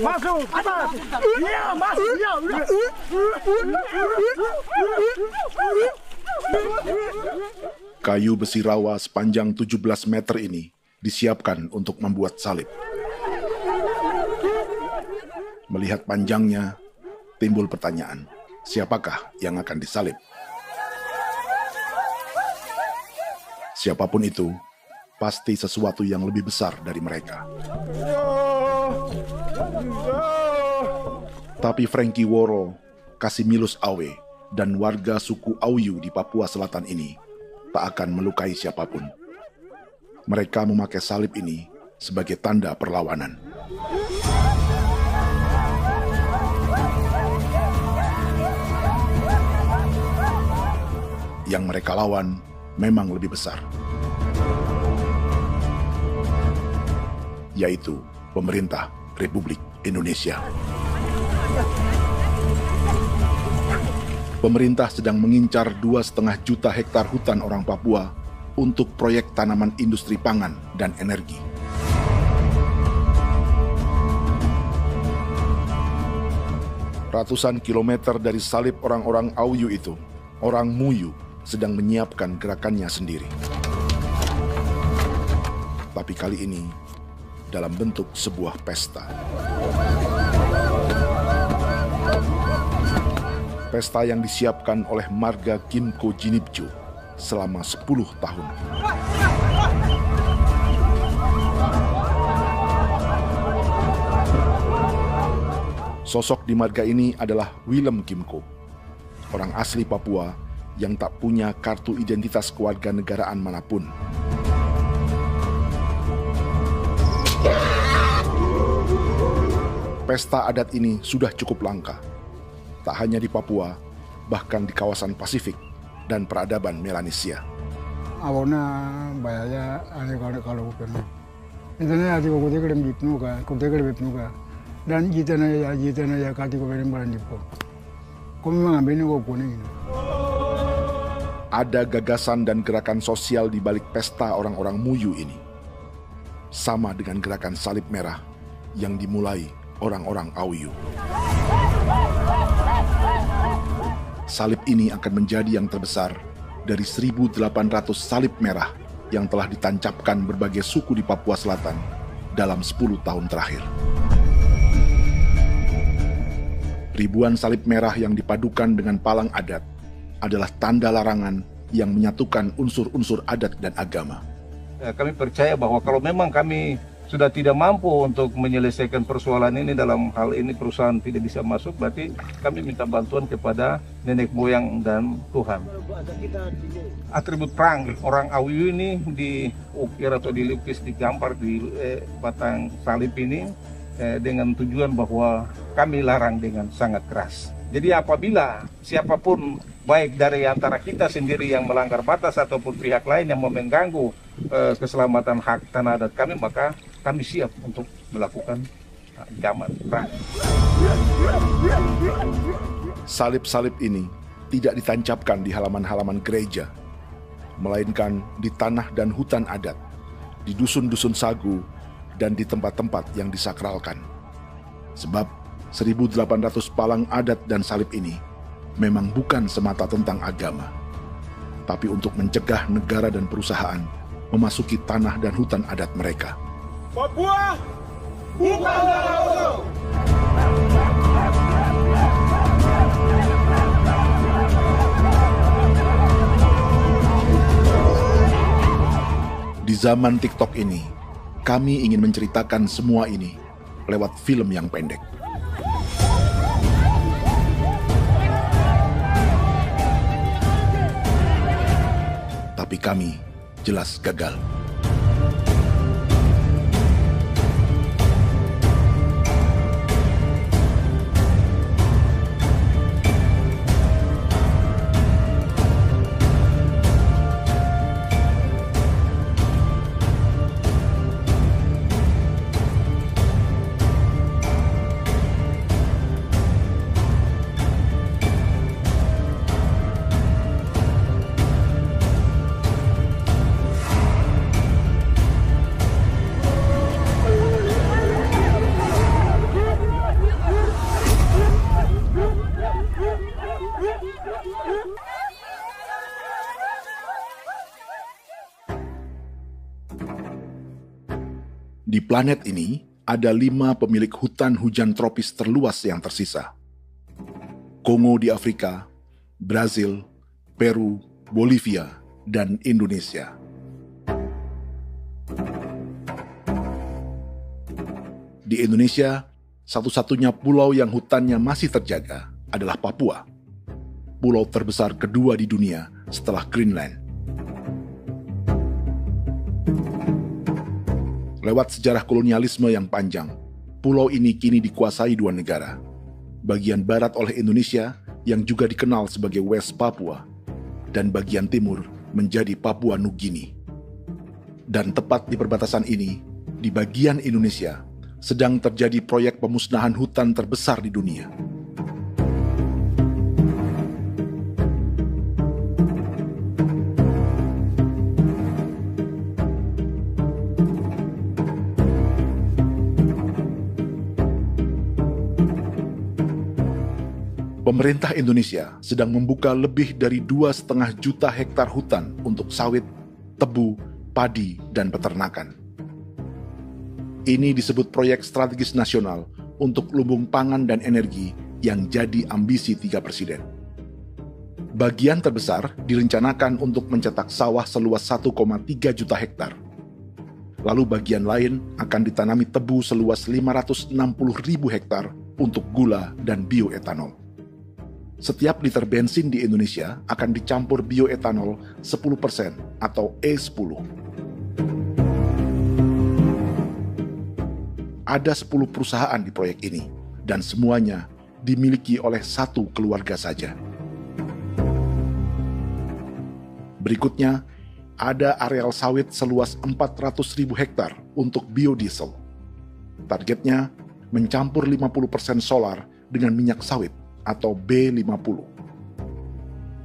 masuk, atas. Iya, masuk, iya. Kayu besi rawa sepanjang 17 meter ini disiapkan untuk membuat salib. Melihat panjangnya, timbul pertanyaan, siapakah yang akan disalib? Siapapun itu, pasti sesuatu yang lebih besar dari mereka. Tapi Frankie Woro, Casimilus Awe, dan warga suku Auyu di Papua Selatan ini tak akan melukai siapapun. Mereka memakai salib ini sebagai tanda perlawanan. Yang mereka lawan memang lebih besar, yaitu pemerintah Republik Indonesia. Pemerintah sedang mengincar 2,5 juta hektar hutan orang Papua untuk proyek tanaman industri pangan dan energi. Ratusan kilometer dari salib orang-orang Auyu itu, orang Muyu sedang menyiapkan gerakannya sendiri. Tapi kali ini dalam bentuk sebuah pesta. Pesta yang disiapkan oleh marga Kimco Jinipjo selama 10 tahun. Sosok di marga ini adalah Willem Kimco, orang asli Papua yang tak punya kartu identitas kewarganegaraan manapun. Pesta adat ini sudah cukup langka, tak hanya di Papua, bahkan di kawasan Pasifik dan peradaban Melanesia. Awalnya bayarnya kalau bukan. Intinya hati kau tidak bipnuka, dan jitana ya kati kau beri barang dipo. Kau memang ambil kau kuning. Ada gagasan dan gerakan sosial di balik pesta orang-orang Muyu ini, sama dengan gerakan salib merah yang dimulai orang-orang Auyu. Salib ini akan menjadi yang terbesar dari 1.800 salib merah yang telah ditancapkan berbagai suku di Papua Selatan dalam 10 tahun terakhir. Ribuan salib merah yang dipadukan dengan palang adat adalah tanda larangan yang menyatukan unsur-unsur adat dan agama. Kami percaya bahwa kalau memang kami sudah tidak mampu untuk menyelesaikan persoalan ini, dalam hal ini perusahaan tidak bisa masuk, berarti kami minta bantuan kepada nenek moyang dan Tuhan. Atribut perang orang Auyu ini diukir atau dilukis, digambar di batang salib ini dengan tujuan bahwa kami larang dengan sangat keras. Jadi apabila siapapun, baik dari antara kita sendiri yang melanggar batas ataupun pihak lain yang mengganggu keselamatan hak tanah adat kami, maka kami siap untuk melakukan ancaman perang. Salib-salib ini tidak ditancapkan di halaman-halaman gereja, melainkan di tanah dan hutan adat, di dusun-dusun sagu, dan di tempat-tempat yang disakralkan. Sebab 1.800 palang adat dan salib ini memang bukan semata tentang agama, tapi untuk mencegah negara dan perusahaan memasuki tanah dan hutan adat mereka. Papua bukan tanah kosong. Di zaman TikTok ini, kami ingin menceritakan semua ini lewat film yang pendek. Tapi kami jelas gagal. Di planet ini, ada 5 pemilik hutan hujan tropis terluas yang tersisa. Kongo di Afrika, Brazil, Peru, Bolivia, dan Indonesia. Di Indonesia, satu-satunya pulau yang hutannya masih terjaga adalah Papua, pulau terbesar kedua di dunia setelah Greenland. Lewat sejarah kolonialisme yang panjang, pulau ini kini dikuasai 2 negara. Bagian barat oleh Indonesia yang juga dikenal sebagai West Papua, dan bagian timur menjadi Papua Nugini. Dan tepat di perbatasan ini, di bagian Indonesia, sedang terjadi proyek pemusnahan hutan terbesar di dunia. Pemerintah Indonesia sedang membuka lebih dari 2,5 juta hektar hutan untuk sawit, tebu, padi, dan peternakan. Ini disebut proyek strategis nasional untuk lumbung pangan dan energi yang jadi ambisi 3 presiden. Bagian terbesar direncanakan untuk mencetak sawah seluas 1,3 juta hektar. Lalu bagian lain akan ditanami tebu seluas 560.000 hektar untuk gula dan bioetanol. Setiap liter bensin di Indonesia akan dicampur bioetanol 10% atau E10. Ada 10 perusahaan di proyek ini, dan semuanya dimiliki oleh 1 keluarga saja. Berikutnya, ada areal sawit seluas 400.000 hektar untuk biodiesel. Targetnya mencampur 50% solar dengan minyak sawit atau B50.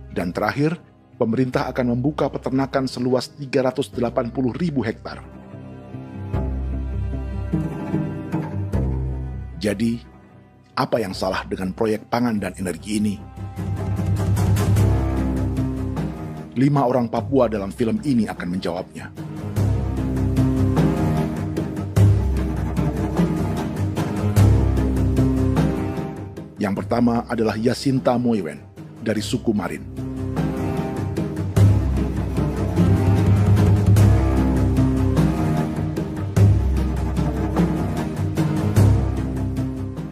Dan terakhir, pemerintah akan membuka peternakan seluas 380.000 hektar. Jadi, apa yang salah dengan proyek pangan dan energi ini? 5 orang Papua dalam film ini akan menjawabnya. Yang pertama adalah Yasinta Moiwen dari suku Marin.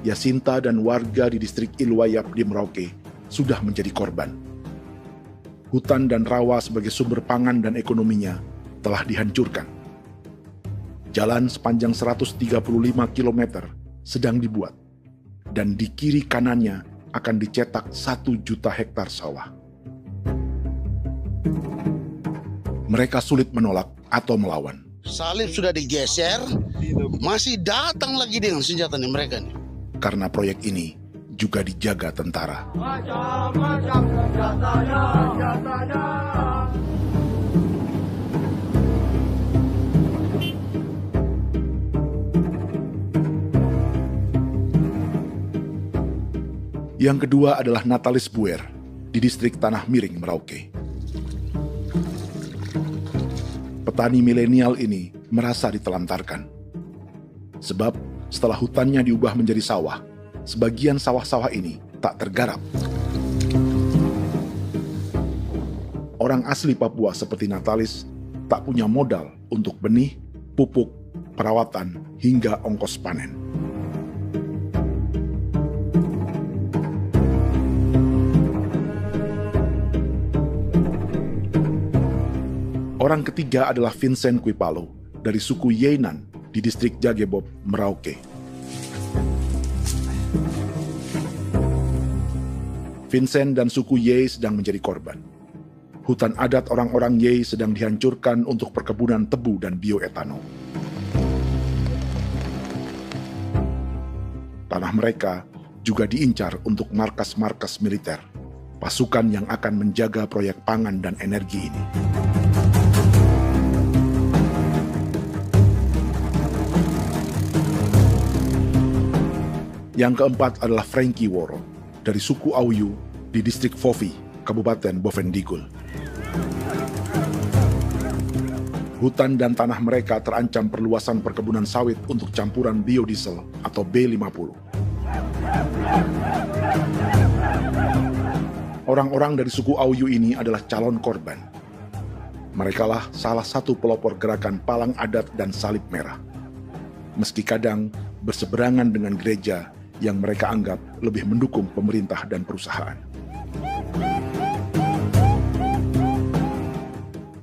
Yasinta dan warga di distrik Ilwayap di Merauke sudah menjadi korban. Hutan dan rawa sebagai sumber pangan dan ekonominya telah dihancurkan. Jalan sepanjang 135 km sedang dibuat, dan di kiri kanannya akan dicetak 1 juta hektar sawah. Mereka sulit menolak atau melawan. Salib sudah digeser, masih datang lagi dengan senjata mereka nih. Karena proyek ini juga dijaga tentara. Macam-macam senjatanya. Yang kedua adalah Natalis Buer di distrik Tanah Miring, Merauke. Petani milenial ini merasa ditelantarkan. Sebab setelah hutannya diubah menjadi sawah, sebagian sawah-sawah ini tak tergarap. Orang asli Papua seperti Natalis tak punya modal untuk benih, pupuk, perawatan, hingga ongkos panen. Orang ketiga adalah Vincent Kuipalo dari suku Yenan di distrik Jagebob, Merauke. Vincent dan suku Ye sedang menjadi korban. Hutan adat orang-orang Ye sedang dihancurkan untuk perkebunan tebu dan bioetanol. Tanah mereka juga diincar untuk markas-markas militer, pasukan yang akan menjaga proyek pangan dan energi ini. Yang keempat adalah Frankie Woro dari suku Auyu di distrik Fofi, Kabupaten Bovendigul. Hutan dan tanah mereka terancam perluasan perkebunan sawit untuk campuran biodiesel atau B50. Orang-orang dari suku Auyu ini adalah calon korban. Merekalah salah satu pelopor gerakan Palang Adat dan Salib Merah. Meski kadang berseberangan dengan gereja yang mereka anggap lebih mendukung pemerintah dan perusahaan.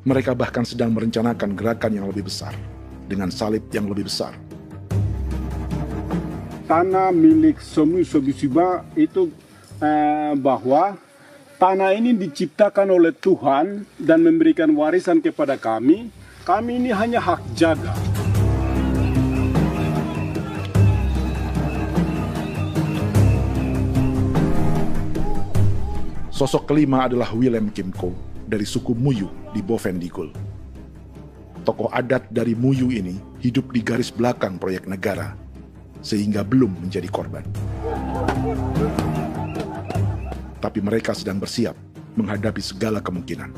Mereka bahkan sedang merencanakan gerakan yang lebih besar, dengan salib yang lebih besar. Tanah milik Somu Sobisiba itu bahwa tanah ini diciptakan oleh Tuhan dan memberikan warisan kepada kami. Kami ini hanya hak jaga. Sosok kelima adalah Willem Kimco dari suku Muyu di Bovendigul. Tokoh adat dari Muyu ini hidup di garis belakang proyek negara, sehingga belum menjadi korban. Tapi mereka sedang bersiap menghadapi segala kemungkinan.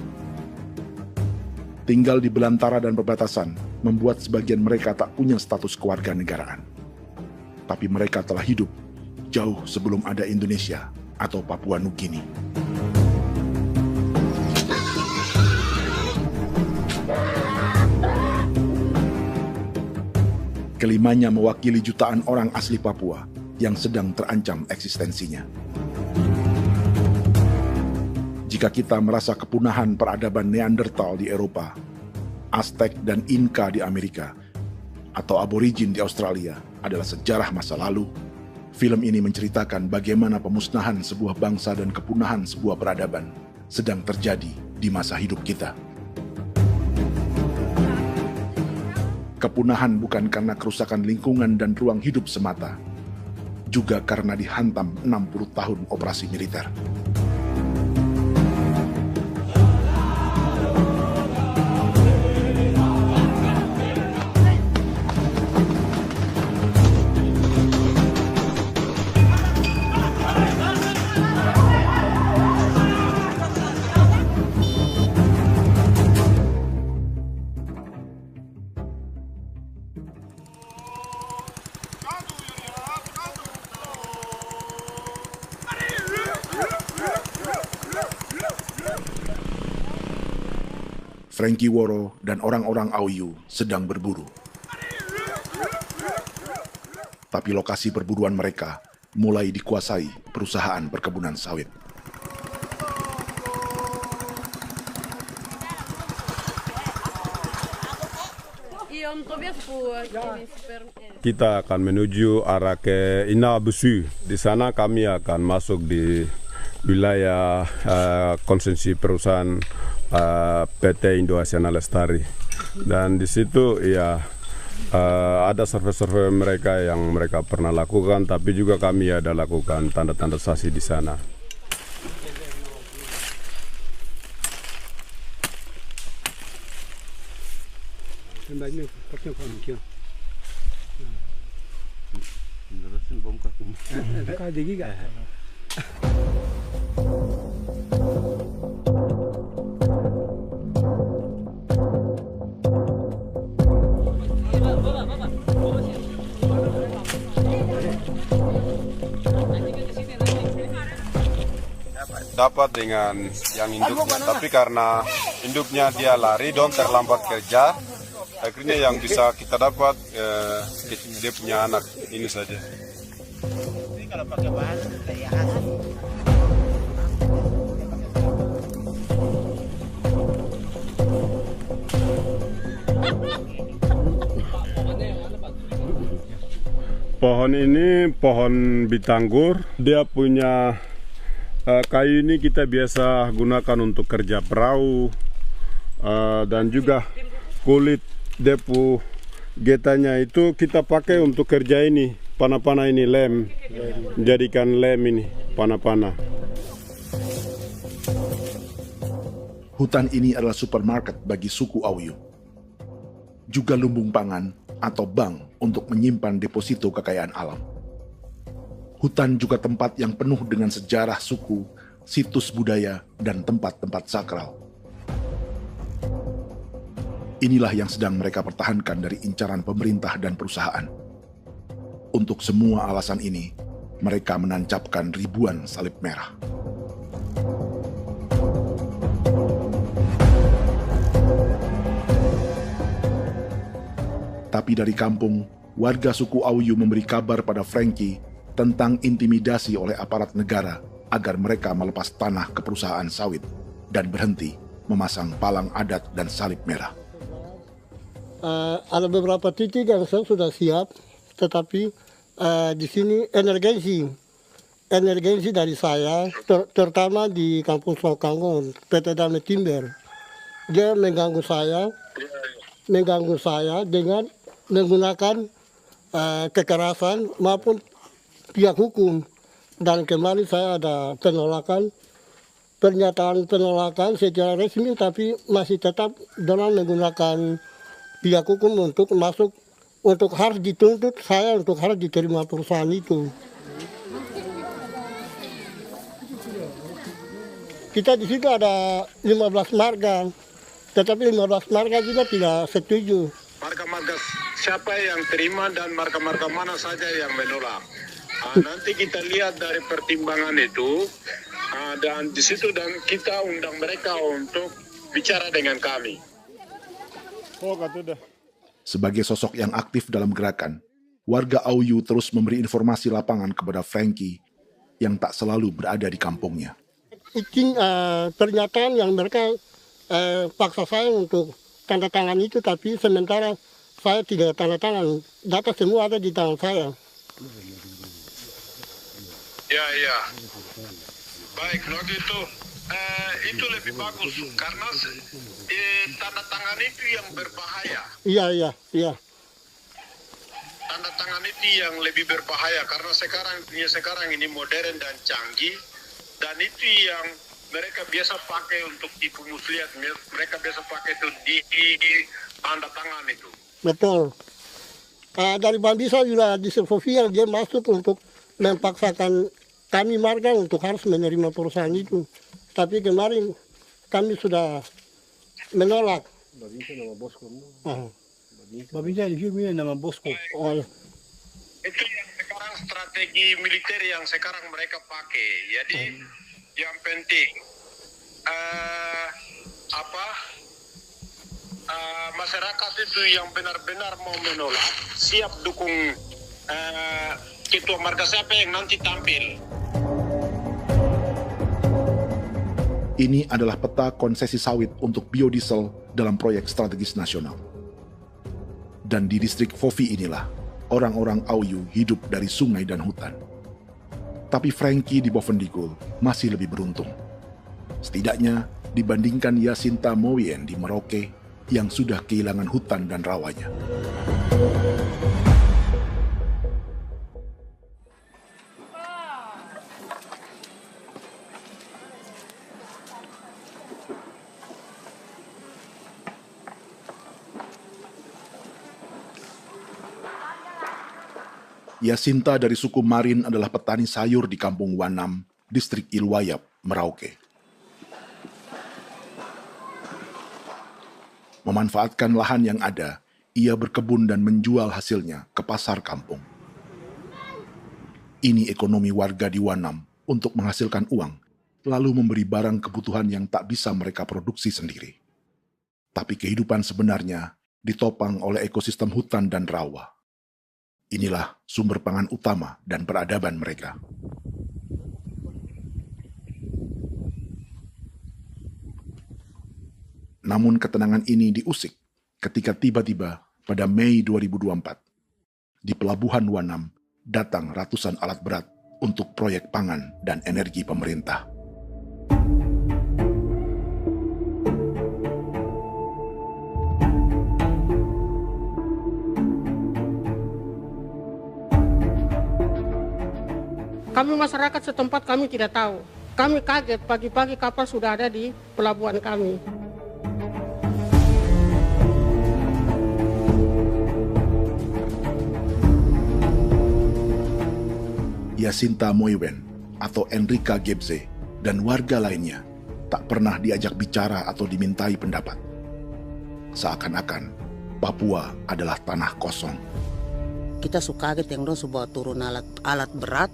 Tinggal di belantara dan perbatasan membuat sebagian mereka tak punya status kewarganegaraan. Tapi mereka telah hidup jauh sebelum ada Indonesia atau Papua Nugini. Kelimanya mewakili jutaan orang asli Papua yang sedang terancam eksistensinya. Jika kita merasa kepunahan peradaban Neanderthal di Eropa, Aztec dan Inca di Amerika, atau aborigin di Australia adalah sejarah masa lalu, film ini menceritakan bagaimana pemusnahan sebuah bangsa dan kepunahan sebuah peradaban sedang terjadi di masa hidup kita. Kepunahan bukan karena kerusakan lingkungan dan ruang hidup semata, juga karena dihantam 60 tahun operasi militer. Frankie Woro dan orang-orang Auyu sedang berburu. Tapi lokasi perburuan mereka mulai dikuasai perusahaan perkebunan sawit. Kita akan menuju arah ke Inabusu. Di sana kami akan masuk di wilayah konsesi perusahaan PT Indo Asiana Lestari, dan di situ ya ada survei-survei mereka yang mereka pernah lakukan, tapi juga kami ada lakukan tanda-tanda saksi di sana. Dapat dengan yang induknya, tapi karena induknya dia lari dan terlambat kerja, akhirnya yang bisa kita dapat dia punya anak ini saja. Ini kalau pakai bahan kayak hasil. Pohon ini pohon bitanggur, dia punya kayu ini kita biasa gunakan untuk kerja perahu, dan juga kulit depu getanya itu kita pakai untuk kerja ini, panah-panah ini lem, jadikan lem ini, panah-panah. Hutan ini adalah supermarket bagi suku Auyu. Juga lumbung pangan atau bank untuk menyimpan deposito kekayaan alam. Hutan juga tempat yang penuh dengan sejarah suku, situs budaya, dan tempat-tempat sakral. Inilah yang sedang mereka pertahankan dari incaran pemerintah dan perusahaan. Untuk semua alasan ini, mereka menancapkan ribuan salib merah. Tapi dari kampung, warga suku Auyu memberi kabar pada Frankie tentang intimidasi oleh aparat negara agar mereka melepas tanah ke perusahaan sawit dan berhenti memasang palang adat dan salib merah. Ada beberapa titik yang sudah siap, tetapi di sini emergensi dari saya, terutama di Kampung Sokanggon, PT Damai Timber. Dia mengganggu saya dengan menggunakan kekerasan maupun pihak hukum. Dan kemarin saya ada pernyataan penolakan secara resmi, tapi masih tetap dengan menggunakan pihak hukum untuk masuk, untuk harus dituntut saya untuk harus diterima perusahaan itu. Kita di situ ada 15 marga, tetapi 15 marga juga tidak setuju. Marga-marga siapa yang terima dan marga-marga mana saja yang menolak. Nanti kita lihat dari pertimbangan itu, dan di situ dan kita undang mereka untuk bicara dengan kami. Sebagai sosok yang aktif dalam gerakan, warga Auyu terus memberi informasi lapangan kepada Frankie yang tak selalu berada di kampungnya. Izin pernyataan yang mereka paksa saya untuk tanda tangan itu, tapi sementara saya tidak tanda tangan. Data semua ada di tangan saya. Ya. Baik, kalau gitu itu lebih bagus karena tanda tangan itu yang berbahaya. Iya. Tanda tangan itu yang lebih berbahaya karena sekarang ini modern dan canggih, dan itu yang mereka biasa pakai untuk tipu muslihat. Mereka biasa pakai itu di tanda tangan itu. Betul. Dari Bambisa juga di Sofia dia masuk untuk memaksakan kami marga untuk harus menerima perusahaan itu. Tapi kemarin kami sudah menolak. Babinsa di sini nama Bosco. Itu yang sekarang strategi militer yang sekarang mereka pakai. Jadi yang penting masyarakat itu yang benar-benar mau menolak siap dukung ketua marga siapa yang nanti tampil. Ini adalah peta konsesi sawit untuk biodiesel dalam proyek strategis nasional. Dan di distrik Fofi inilah, orang-orang Auyu hidup dari sungai dan hutan. Tapi Frankie di Bovendigul masih lebih beruntung. Setidaknya dibandingkan Yasinta Moyen di Merauke yang sudah kehilangan hutan dan rawanya. Yasinta dari suku Marin adalah petani sayur di Kampung Wanam, distrik Ilwayap, Merauke. Memanfaatkan lahan yang ada, ia berkebun dan menjual hasilnya ke pasar kampung. Ini ekonomi warga di Wanam untuk menghasilkan uang, lalu memberi barang kebutuhan yang tak bisa mereka produksi sendiri. Tapi kehidupan sebenarnya ditopang oleh ekosistem hutan dan rawa. Inilah sumber pangan utama dan peradaban mereka. Namun ketenangan ini diusik ketika tiba-tiba pada Mei 2024, di Pelabuhan Wanam datang ratusan alat berat untuk proyek pangan dan energi pemerintah. Kami masyarakat setempat kami tidak tahu. Kami kaget pagi-pagi kapal sudah ada di pelabuhan kami. Yasinta Moywen atau Enrika Gebze dan warga lainnya tak pernah diajak bicara atau dimintai pendapat. Seakan-akan Papua adalah tanah kosong. Kita suka kaget yang dong bawa turun alat berat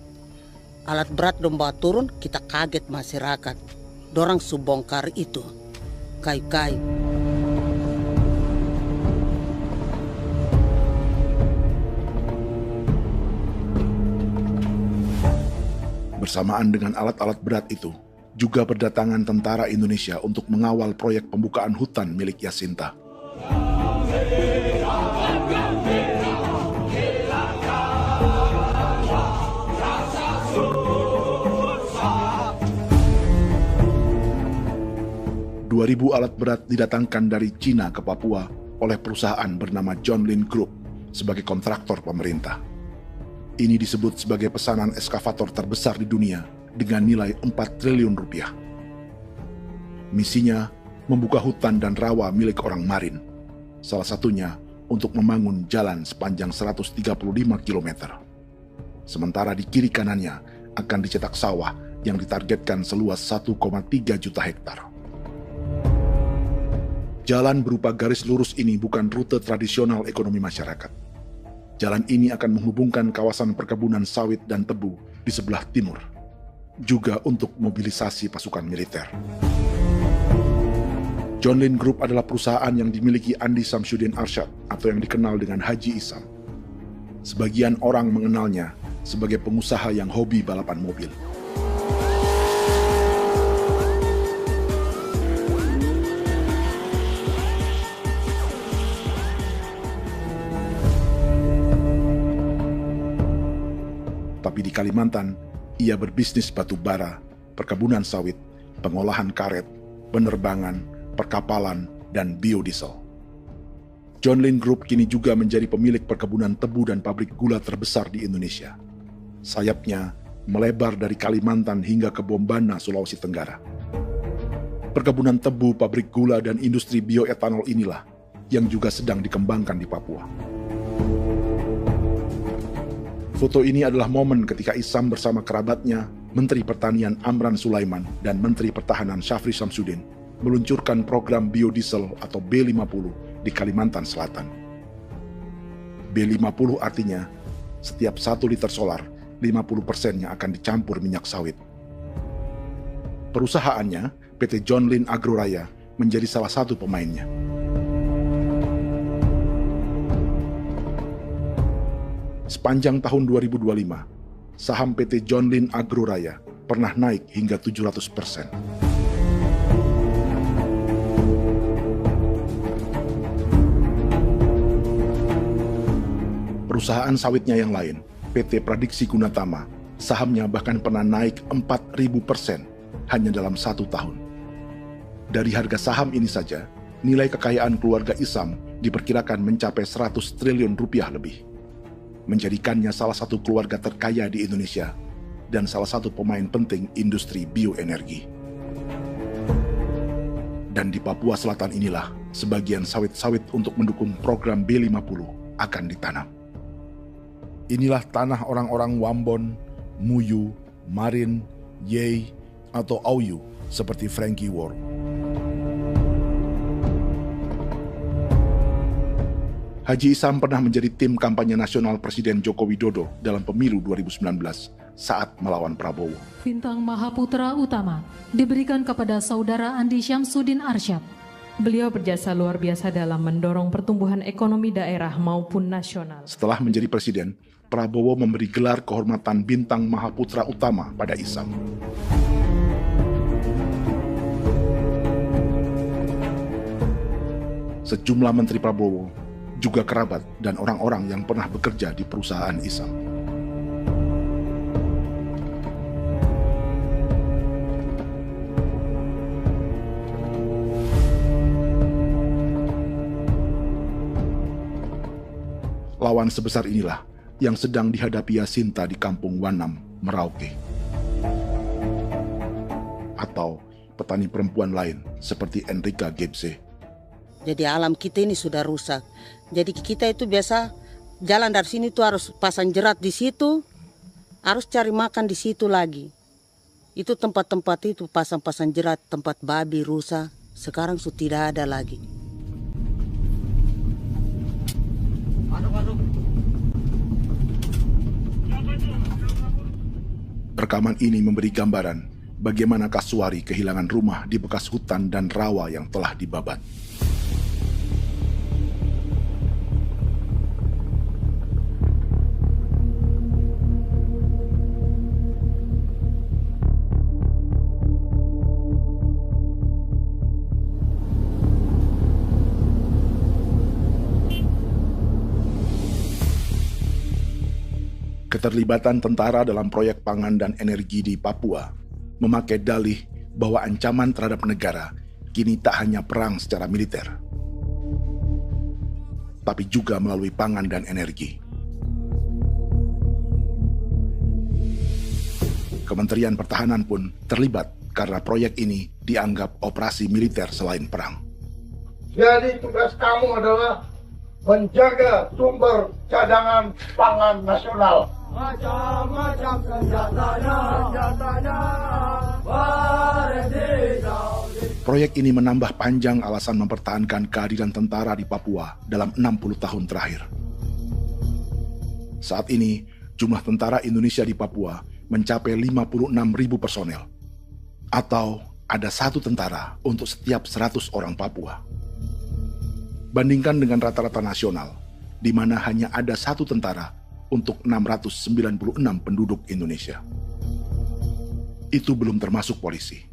dong bawa turun, kita kaget masyarakat. Dorang subongkar itu kayu-kayu. Bersamaan dengan alat-alat berat itu, juga berdatangan tentara Indonesia untuk mengawal proyek pembukaan hutan milik Jacinta. Ribu alat berat didatangkan dari Cina ke Papua oleh perusahaan bernama John Lin Group sebagai kontraktor pemerintah. Ini disebut sebagai pesanan eskavator terbesar di dunia dengan nilai 4 triliun rupiah. Misinya membuka hutan dan rawa milik orang Marin, salah satunya untuk membangun jalan sepanjang 135 km. Sementara di kiri kanannya akan dicetak sawah yang ditargetkan seluas 1,3 juta hektar. Jalan berupa garis lurus ini bukan rute tradisional ekonomi masyarakat. Jalan ini akan menghubungkan kawasan perkebunan sawit dan tebu di sebelah timur, juga untuk mobilisasi pasukan militer. John Lin Group adalah perusahaan yang dimiliki Andi Samsudin Arsyad atau yang dikenal dengan Haji Isam. Sebagian orang mengenalnya sebagai pengusaha yang hobi balapan mobil. Tapi di Kalimantan, ia berbisnis batu bara, perkebunan sawit, pengolahan karet, penerbangan, perkapalan, dan biodiesel. John Lin Group kini juga menjadi pemilik perkebunan tebu dan pabrik gula terbesar di Indonesia. Sayapnya melebar dari Kalimantan hingga ke Bombana, Sulawesi Tenggara. Perkebunan tebu, pabrik gula, dan industri bioetanol inilah yang juga sedang dikembangkan di Papua. Foto ini adalah momen ketika Isam bersama kerabatnya, Menteri Pertanian Amran Sulaiman dan Menteri Pertahanan Syafri Samsudin meluncurkan program biodiesel atau B50 di Kalimantan Selatan. B50 artinya setiap 1 liter solar, 50%-nya akan dicampur minyak sawit. Perusahaannya, PT John Lin Agroraya, menjadi salah satu pemainnya. Sepanjang tahun 2025, saham PT John Lin Agroraya pernah naik hingga 700%. Perusahaan sawitnya yang lain, PT Pradiksi Gunatama, sahamnya bahkan pernah naik 4.000% hanya dalam 1 tahun. Dari harga saham ini saja, nilai kekayaan keluarga Isam diperkirakan mencapai 100 triliun rupiah lebih, menjadikannya salah satu keluarga terkaya di Indonesia dan salah satu pemain penting industri bioenergi. Dan di Papua Selatan inilah sebagian sawit-sawit untuk mendukung program B50 akan ditanam. Inilah tanah orang-orang Wambon, Muyu, Marin, Yei, atau Auyu seperti Frankie Ward. Haji Isam pernah menjadi tim kampanye nasional Presiden Joko Widodo dalam pemilu 2019 saat melawan Prabowo. Bintang Mahaputra Utama diberikan kepada Saudara Andi Syamsuddin Arsyad. Beliau berjasa luar biasa dalam mendorong pertumbuhan ekonomi daerah maupun nasional. Setelah menjadi presiden, Prabowo memberi gelar kehormatan Bintang Mahaputra Utama pada Isam. Sejumlah menteri Prabowo, juga kerabat dan orang-orang yang pernah bekerja di perusahaan Isam. Lawan sebesar inilah yang sedang dihadapi Jacinta di kampung Wanam, Merauke. Atau petani perempuan lain seperti Enrika Gebse. Jadi alam kita ini sudah rusak. Jadi kita itu biasa jalan dari sini tuh harus pasang jerat di situ, harus cari makan di situ lagi. Itu tempat-tempat itu pasang-pasang jerat, tempat babi, rusa, sekarang sudah tidak ada lagi. Rekaman ini memberi gambaran bagaimana Kasuari kehilangan rumah di bekas hutan dan rawa yang telah dibabat. Keterlibatan tentara dalam proyek pangan dan energi di Papua memakai dalih bahwa ancaman terhadap negara kini tak hanya perang secara militer, tapi juga melalui pangan dan energi. Kementerian Pertahanan pun terlibat karena proyek ini dianggap operasi militer selain perang. Jadi tugas kamu adalah menjaga sumber cadangan pangan nasional. Macam-macam senjatanya, Proyek ini menambah panjang alasan mempertahankan kehadiran tentara di Papua dalam 60 tahun terakhir. Saat ini, jumlah tentara Indonesia di Papua mencapai 56.000 personel, atau ada 1 tentara untuk setiap 100 orang Papua. Bandingkan dengan rata-rata nasional, di mana hanya ada 1 tentara untuk 696 penduduk Indonesia. Itu belum termasuk polisi.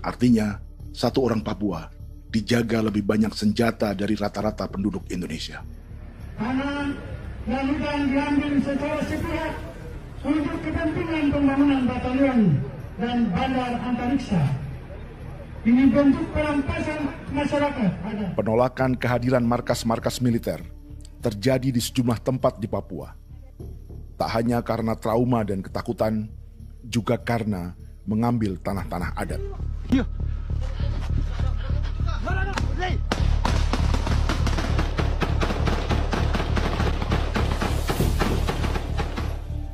Artinya, 1 orang Papua dijaga lebih banyak senjata dari rata-rata penduduk Indonesia. Tanah dan hutan diambil secara sepihak untuk kepentingan pembangunan batalion dan bandar antariksa. Ini bentuk perampasan masyarakat. Penolakan kehadiran markas-markas militer terjadi di sejumlah tempat di Papua. Tak hanya karena trauma dan ketakutan, juga karena mengambil tanah-tanah adat.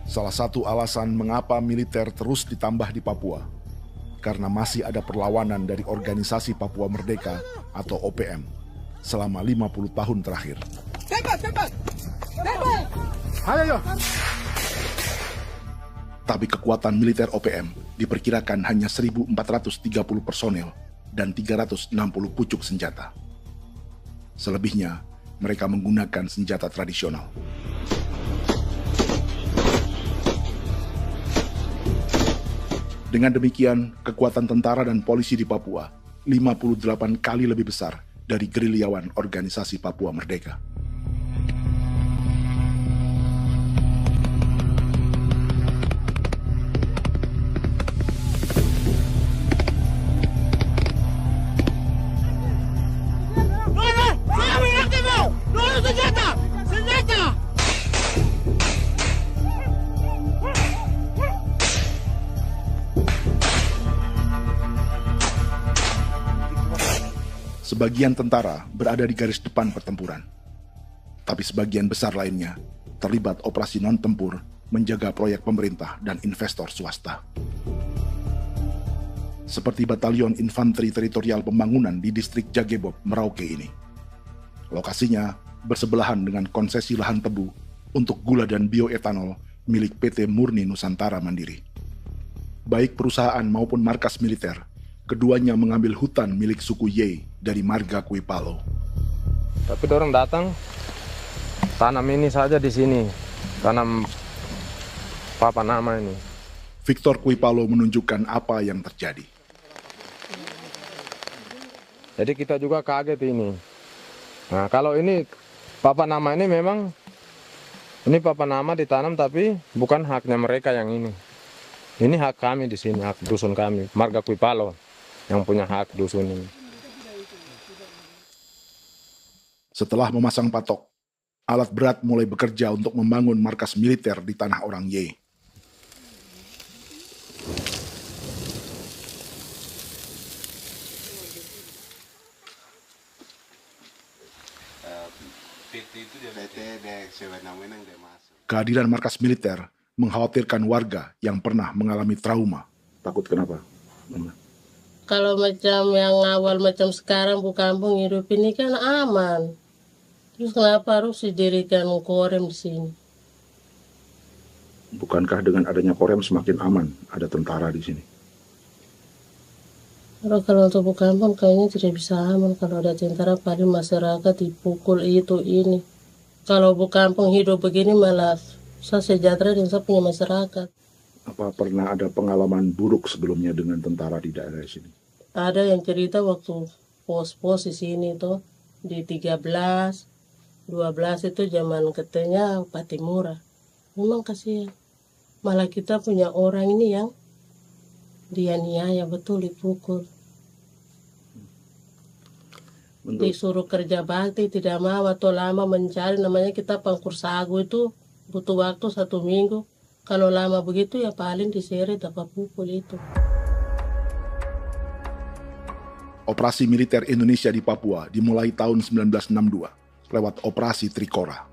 Salah satu alasan mengapa militer terus ditambah di Papua, karena masih ada perlawanan dari Organisasi Papua Merdeka atau OPM selama 50 tahun terakhir. Ayo. Tapi kekuatan militer OPM diperkirakan hanya 1.430 personel dan 360 pucuk senjata. Selebihnya, mereka menggunakan senjata tradisional. Dengan demikian, kekuatan tentara dan polisi di Papua 58 kali lebih besar dari gerilyawan Organisasi Papua Merdeka. Sebagian tentara berada di garis depan pertempuran, tapi sebagian besar lainnya terlibat operasi non-tempur menjaga proyek pemerintah dan investor swasta. Seperti Batalion Infanteri Teritorial Pembangunan di distrik Jagebob, Merauke ini. Lokasinya bersebelahan dengan konsesi lahan tebu untuk gula dan bioetanol milik PT Murni Nusantara Mandiri. Baik perusahaan maupun markas militer, keduanya mengambil hutan milik suku Ye dari marga Kuipalo. Tapi orang datang tanam ini saja di sini, tanam papan nama ini. Victor Kuipalo menunjukkan apa yang terjadi. Jadi kita juga kaget ini. Nah, kalau ini papan nama ini memang ini papan nama ditanam tapi bukan haknya mereka yang ini. Ini hak kami di sini, hak dusun kami, marga Kuipalo yang punya hak dusun ini. Setelah memasang patok, alat berat mulai bekerja untuk membangun markas militer di tanah orang Ye. Kehadiran markas militer mengkhawatirkan warga yang pernah mengalami trauma. Takut kenapa? Kalau macam yang awal macam sekarang Bu Kampung hidup ini kan aman. Terus kenapa harus didirikan korem di sini? Bukankah dengan adanya korem semakin aman, ada tentara di sini? Kalau untuk kampung kayaknya tidak bisa aman kalau ada tentara, paling masyarakat dipukul itu ini. Kalau kampung hidup begini malah saya sejahtera dan saya punya masyarakat. Apa pernah ada pengalaman buruk sebelumnya dengan tentara di daerah sini? Ada yang cerita waktu pos-pos di sini tuh di 13, 12 itu zaman katanya Patimura. Memang kasihan. Malah kita punya orang ini yang dianiaya betul, dipukul. Disuruh kerja bakti tidak mau atau lama mencari, namanya kita pangkur sagu itu butuh waktu 1 minggu. Kalau lama begitu ya paling diseret apa pukul itu. Operasi militer Indonesia di Papua dimulai tahun 1962 lewat Operasi Trikora.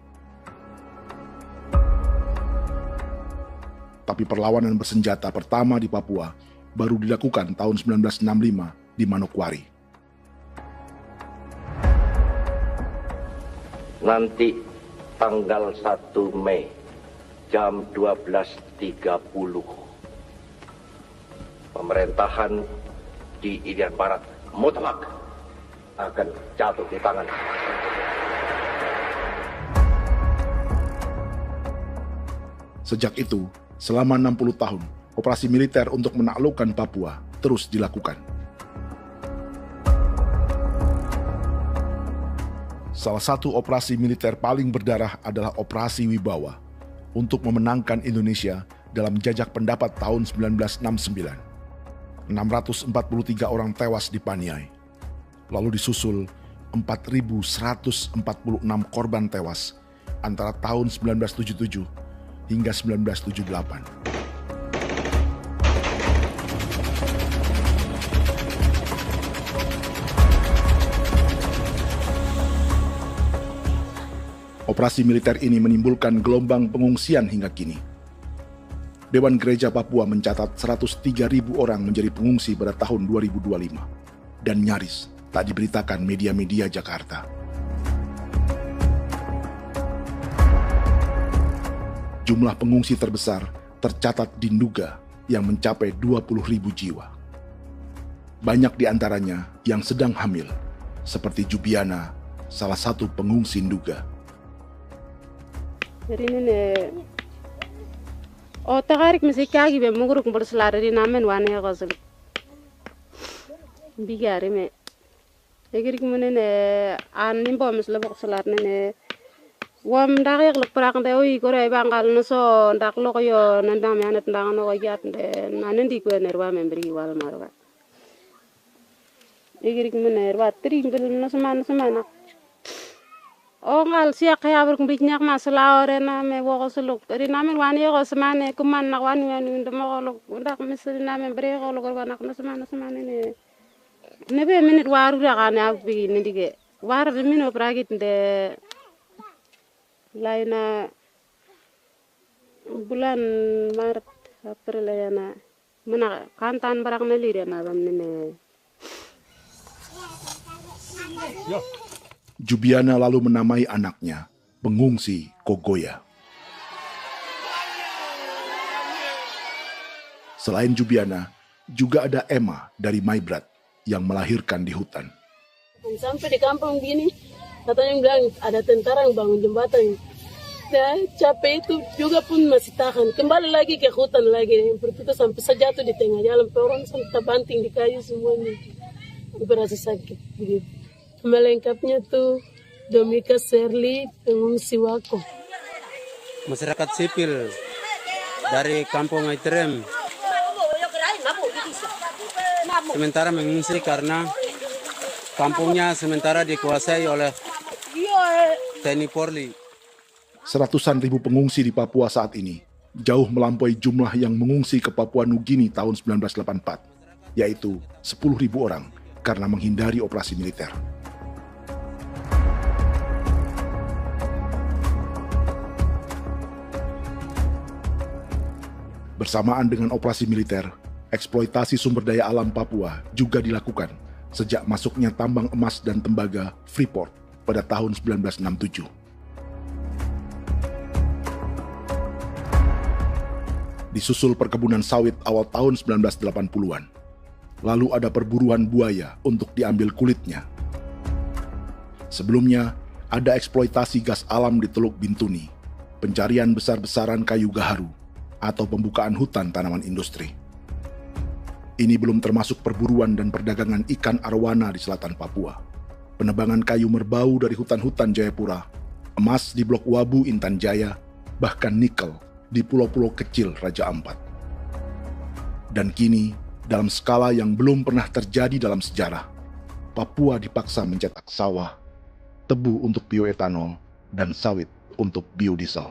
Tapi perlawanan bersenjata pertama di Papua baru dilakukan tahun 1965 di Manokwari. Nanti tanggal 1 Mei jam 12.30 pemerintahan di Irian Barat mutlak akan jatuh di tangan. Sejak itu, selama 60 tahun, operasi militer untuk menaklukkan Papua terus dilakukan. Salah satu operasi militer paling berdarah adalah Operasi Wibawa untuk memenangkan Indonesia dalam jajak pendapat tahun 1969. 643 orang tewas di Paniai. Lalu disusul 4.146 korban tewas antara tahun 1977 hingga 1978. Operasi militer ini menimbulkan gelombang pengungsian hingga kini. Dewan Gereja Papua mencatat 103.000 orang menjadi pengungsi pada tahun 2025 dan nyaris tak diberitakan media-media Jakarta. Jumlah pengungsi terbesar tercatat di Nduga yang mencapai 20.000 jiwa. Banyak di antaranya yang sedang hamil, seperti Jubiana, salah satu pengungsi Nduga. Jadi ini tagarik mesti kagi be muguruk berselari di namen wane gosel bigari me egirik munene an nimbo misle berselar nene wam darik lek prak de oi gore bangal no so ndak lo yo nandam yanet ndang no yat de nanen di ko nerwa membri wal marwa egirik munene wa tri ngel no semana o ngal siak ya ber kumbit nyak masala ore na me wo gosuluk ri namen wani go semane kuman nak wani wani ndemo golok ndak misri namen bre golok nak no semana ne be minit waru ra kana bi nindige war be mino pragit de laina bulan maret april yana mana kantan barang na lire na bam ne yo. Jubiana lalu menamai anaknya pengungsi Kogoya. Selain Jubiana, juga ada Emma dari Maibrat yang melahirkan di hutan. Sampai di kampung gini, katanya bilang ada tentara yang bangun jembatan. Nah, capek itu juga pun masih tahan. Kembali lagi ke hutan lagi. Seperti itu sampai sejatuh di tengah jalan. Orang sampai banting di kayu semuanya. Berasa sakit begitu. Melengkapnya tuh Domika Serli, pengungsi Wako. Masyarakat sipil dari Kampung Aitrem sementara mengungsi karena kampungnya sementara dikuasai oleh TNI Polri. Seratusan ribu pengungsi di Papua saat ini jauh melampaui jumlah yang mengungsi ke Papua Nugini tahun 1984, yaitu 10.000 orang karena menghindari operasi militer. Bersamaan dengan operasi militer, eksploitasi sumber daya alam Papua juga dilakukan sejak masuknya tambang emas dan tembaga Freeport pada tahun 1967. Disusul perkebunan sawit awal tahun 1980-an. Lalu ada perburuan buaya untuk diambil kulitnya. Sebelumnya, ada eksploitasi gas alam di Teluk Bintuni, pencarian besar-besaran kayu gaharu, atau pembukaan hutan tanaman industri. Ini belum termasuk perburuan dan perdagangan ikan arwana di selatan Papua, penebangan kayu merbau dari hutan-hutan Jayapura, emas di Blok Wabu Intan Jaya, bahkan nikel di pulau-pulau kecil Raja Ampat. Dan kini, dalam skala yang belum pernah terjadi dalam sejarah, Papua dipaksa mencetak sawah, tebu untuk bioetanol, dan sawit untuk biodiesel.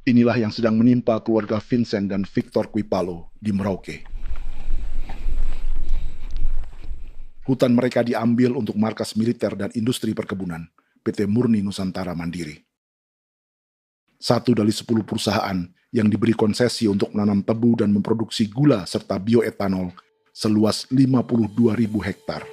Inilah yang sedang menimpa keluarga Vincent dan Victor Kuipalo di Merauke. Hutan mereka diambil untuk markas militer dan industri perkebunan, PT Murni Nusantara Mandiri. Satu dari 10 perusahaan yang diberi konsesi untuk menanam tebu dan memproduksi gula serta bioetanol seluas 52.000 hektar.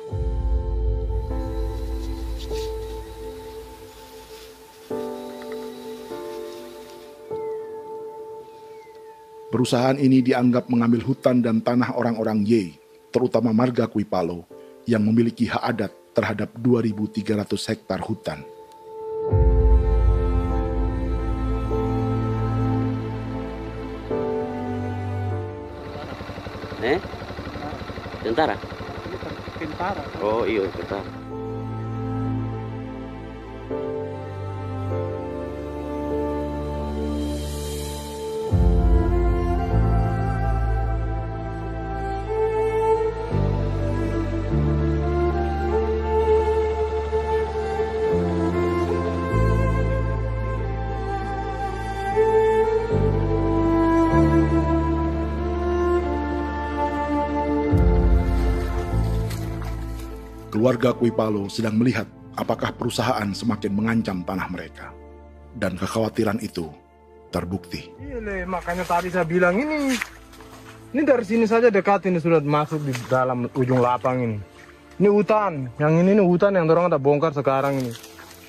Perusahaan ini dianggap mengambil hutan dan tanah orang-orang Ye, terutama marga Kuipalo, yang memiliki hak adat terhadap 2.300 hektar hutan. Tentara? Tentara. Oh iya, tentara. Keluarga Kuipalo sedang melihat apakah perusahaan semakin mengancam tanah mereka. Dan kekhawatiran itu terbukti. Iya, makanya tadi saya bilang ini dari sini saja dekat, ini sudah masuk di dalam ujung lapang ini. Ini hutan, yang ini hutan yang dorong ada bongkar sekarang ini.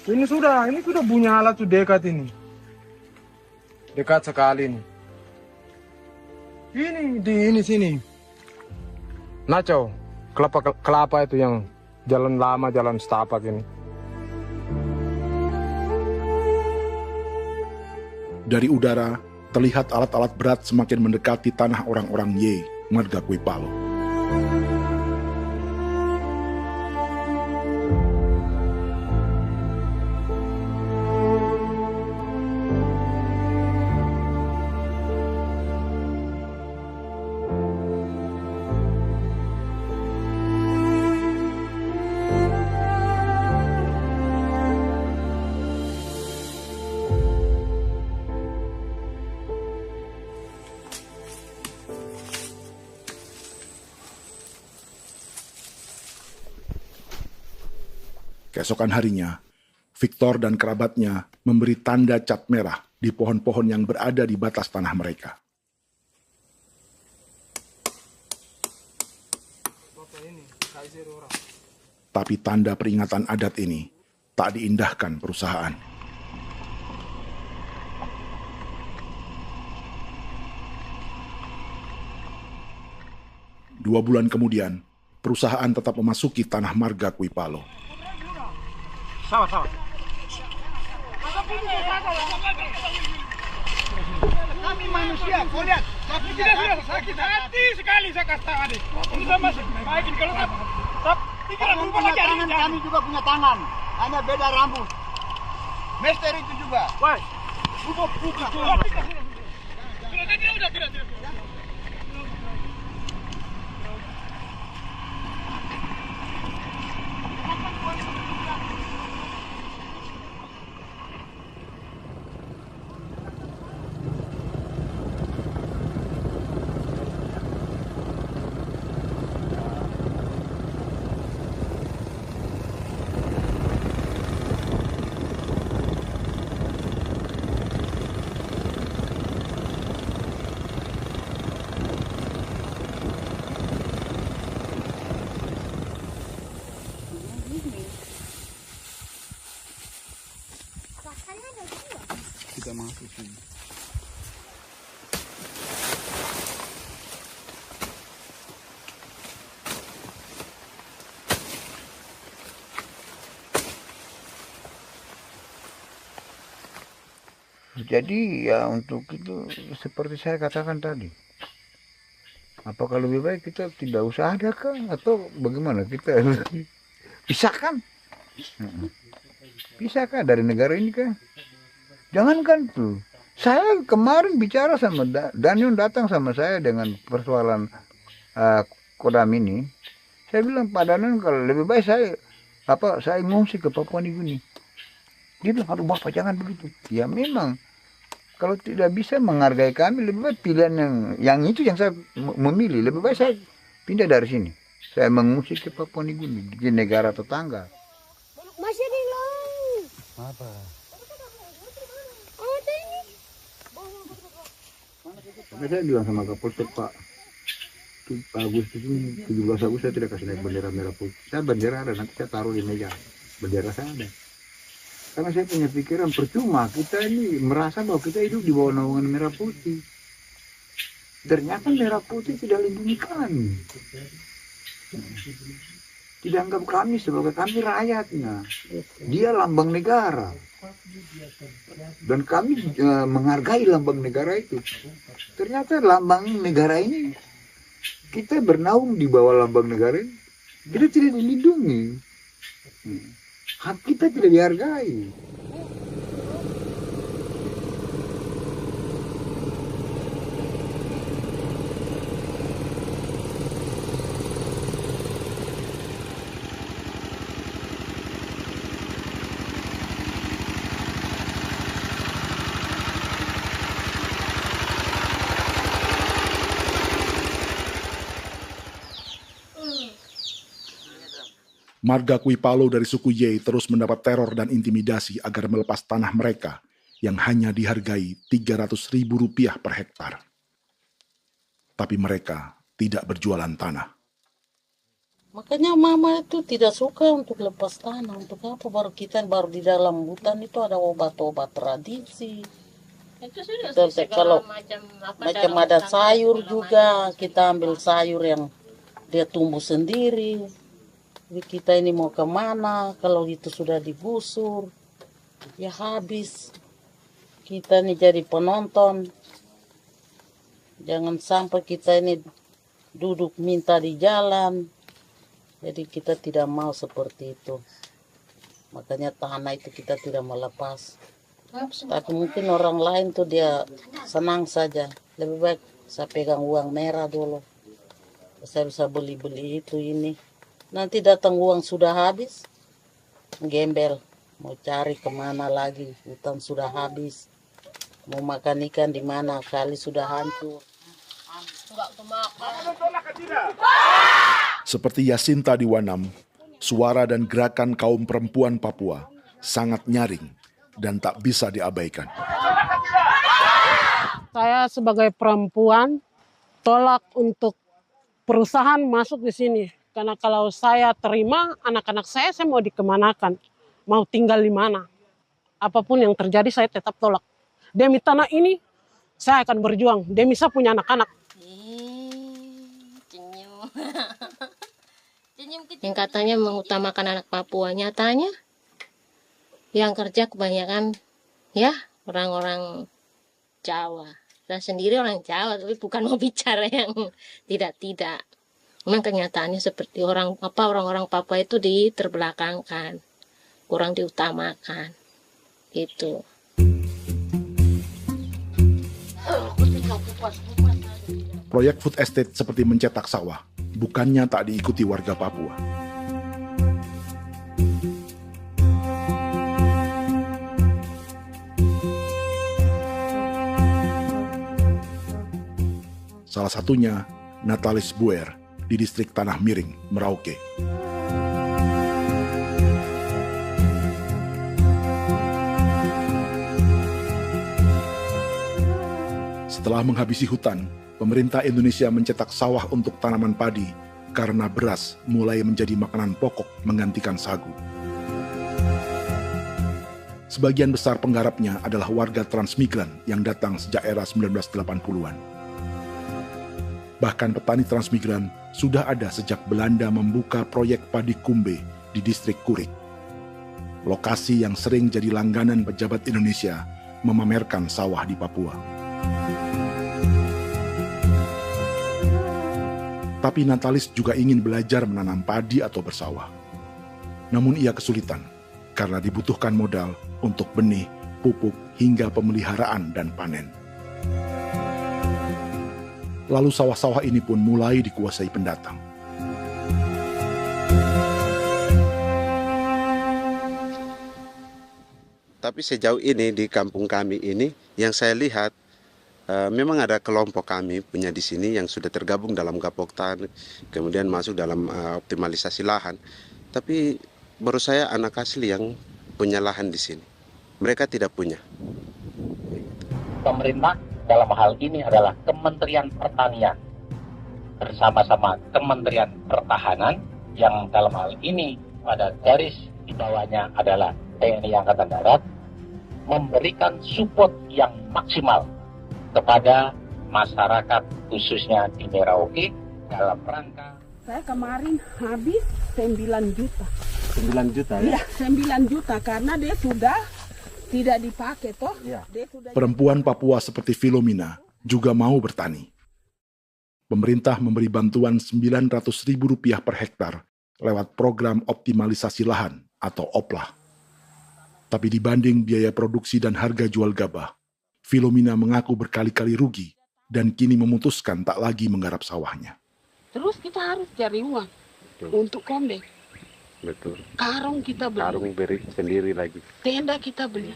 Ini sudah punya alat sudah dekat ini. Dekat sekali ini. Ini di sini. Naco, kelapa itu yang jalan lama, jalan setapak ini. Dari udara, terlihat alat-alat berat semakin mendekati tanah orang-orang Ye, marga Kuipalo. Keesokan harinya, Victor dan kerabatnya memberi tanda cat merah di pohon-pohon yang berada di batas tanah mereka. Tapi tanda peringatan adat ini tak diindahkan perusahaan. Dua bulan kemudian, perusahaan tetap memasuki tanah marga Kuipalo. Sama. Kami manusia, kau lihat. Tapi tidak sudah sakit hati sekali saya kata adik. Ini sama baik ini kalau tap pikiran berubah lagi hari ini. Kami juga punya tangan, hanya beda rambut. Mister itu juga. Woi, Tidak. Kita masuk sini. Jadi ya untuk itu seperti saya katakan tadi, apakah lebih baik kita tidak usah ada kan atau bagaimana, kita pisahkan, pisahkan dari negara ini kan? Jangankan tuh, saya kemarin bicara sama Daniel, datang sama saya dengan persoalan Kodam ini. Saya bilang, Pak Daniel, kalau lebih baik saya ngungsi ke Papua Nugini. Dia bilang, aduh Bapak jangan begitu. Ya memang, kalau tidak bisa menghargai kami, lebih baik pilihan yang itu yang saya memilih. Lebih baik saya pindah dari sini. Saya mengungsi ke Papua Nugini, di negara tetangga. Masih di long. Apa? Karena saya bilang sama Kapolsek, Pak Agustus ini 17 Agustus saya tidak kasih naik bendera merah putih. Saya bendera ada, nanti saya taruh di meja. Bendera saya ada. Karena saya punya pikiran percuma kita ini merasa bahwa kita hidup di bawah naungan merah putih. Ternyata merah putih tidak lindungi kami. Tidak anggap kami sebagai kami rakyatnya. Dia lambang negara. Dan kami menghargai lambang negara itu. Ternyata lambang negara ini, kita bernaung di bawah lambang negara ini, kita tidak dilindungi. Hak kita tidak dihargai. Marga Kuipalo dari suku Ye terus mendapat teror dan intimidasi agar melepas tanah mereka yang hanya dihargai Rp300.000 per hektar. Tapi mereka tidak berjualan tanah. Makanya mama itu tidak suka untuk lepas tanah. Untuk apa? Baru di dalam hutan itu ada obat-obat tradisi. Itu sudah Kalau macam ada sayur juga, kita ambil sayur yang dia tumbuh sendiri. Jadi kita ini mau kemana, kalau itu sudah digusur, ya habis. Kita ini jadi penonton. Jangan sampai kita ini duduk minta di jalan. Jadi kita tidak mau seperti itu. Makanya tanah itu kita tidak melepas. Tapi mungkin orang lain tuh dia senang saja. Lebih baik saya pegang uang merah dulu. Saya bisa beli-beli itu ini. Nanti datang uang sudah habis, gembel, mau cari kemana lagi, hutan sudah habis, mau makan ikan di mana, kali sudah hancur. Seperti Yasinta di Wanam, suara dan gerakan kaum perempuan Papua sangat nyaring dan tak bisa diabaikan. Saya sebagai perempuan tolak untuk perusahaan masuk di sini. Karena kalau saya terima anak-anak saya mau dikemanakan, mau tinggal di mana. Apapun yang terjadi saya tetap tolak. Demi tanah ini saya akan berjuang, demi saya punya anak-anak. Yang katanya mengutamakan anak Papua, nyatanya yang kerja kebanyakan ya orang-orang Jawa. Saya sendiri orang Jawa, tapi bukan mau bicara yang tidak-tidak. Memang kenyataannya seperti orang-orang Papua itu diterbelakangkan, kurang diutamakan, gitu. Proyek food estate seperti mencetak sawah bukannya tak diikuti warga Papua. Salah satunya Natalis Buer di distrik Tanah Miring, Merauke. Setelah menghabisi hutan, pemerintah Indonesia mencetak sawah untuk tanaman padi karena beras mulai menjadi makanan pokok menggantikan sagu. Sebagian besar penggarapnya adalah warga transmigran yang datang sejak era 1980-an. Bahkan petani transmigran sudah ada sejak Belanda membuka proyek padi kumbe di distrik Kurik. Lokasi yang sering jadi langganan pejabat Indonesia memamerkan sawah di Papua. Tapi Natalis juga ingin belajar menanam padi atau bersawah. Namun ia kesulitan karena dibutuhkan modal untuk benih, pupuk, hingga pemeliharaan dan panen. Lalu sawah-sawah ini pun mulai dikuasai pendatang. Tapi sejauh ini di kampung kami ini yang saya lihat memang ada kelompok kami punya di sini yang sudah tergabung dalam Gapoktan, kemudian masuk dalam optimalisasi lahan. Tapi baru saya anak asli yang punya lahan di sini. Mereka tidak punya. Pemerintah dalam hal ini adalah Kementerian Pertanian bersama-sama Kementerian Pertahanan yang dalam hal ini pada garis di bawahnya adalah TNI Angkatan Darat memberikan support yang maksimal kepada masyarakat khususnya di Merauke dalam rangka. Saya kemarin habis 9 juta. 9 juta ya? Iya, 9 juta karena dia sudah tidak dipakai toh. Ya. Perempuan Papua seperti Filomena juga mau bertani. Pemerintah memberi bantuan Rp900.000 per hektar lewat program optimalisasi lahan atau OPLAH. Tapi dibanding biaya produksi dan harga jual gabah, Filomena mengaku berkali-kali rugi dan kini memutuskan tak lagi menggarap sawahnya. Terus kita harus cari uang untuk kombe. Betul. Karung kita beli. Karung beri sendiri lagi. Tenda kita beli.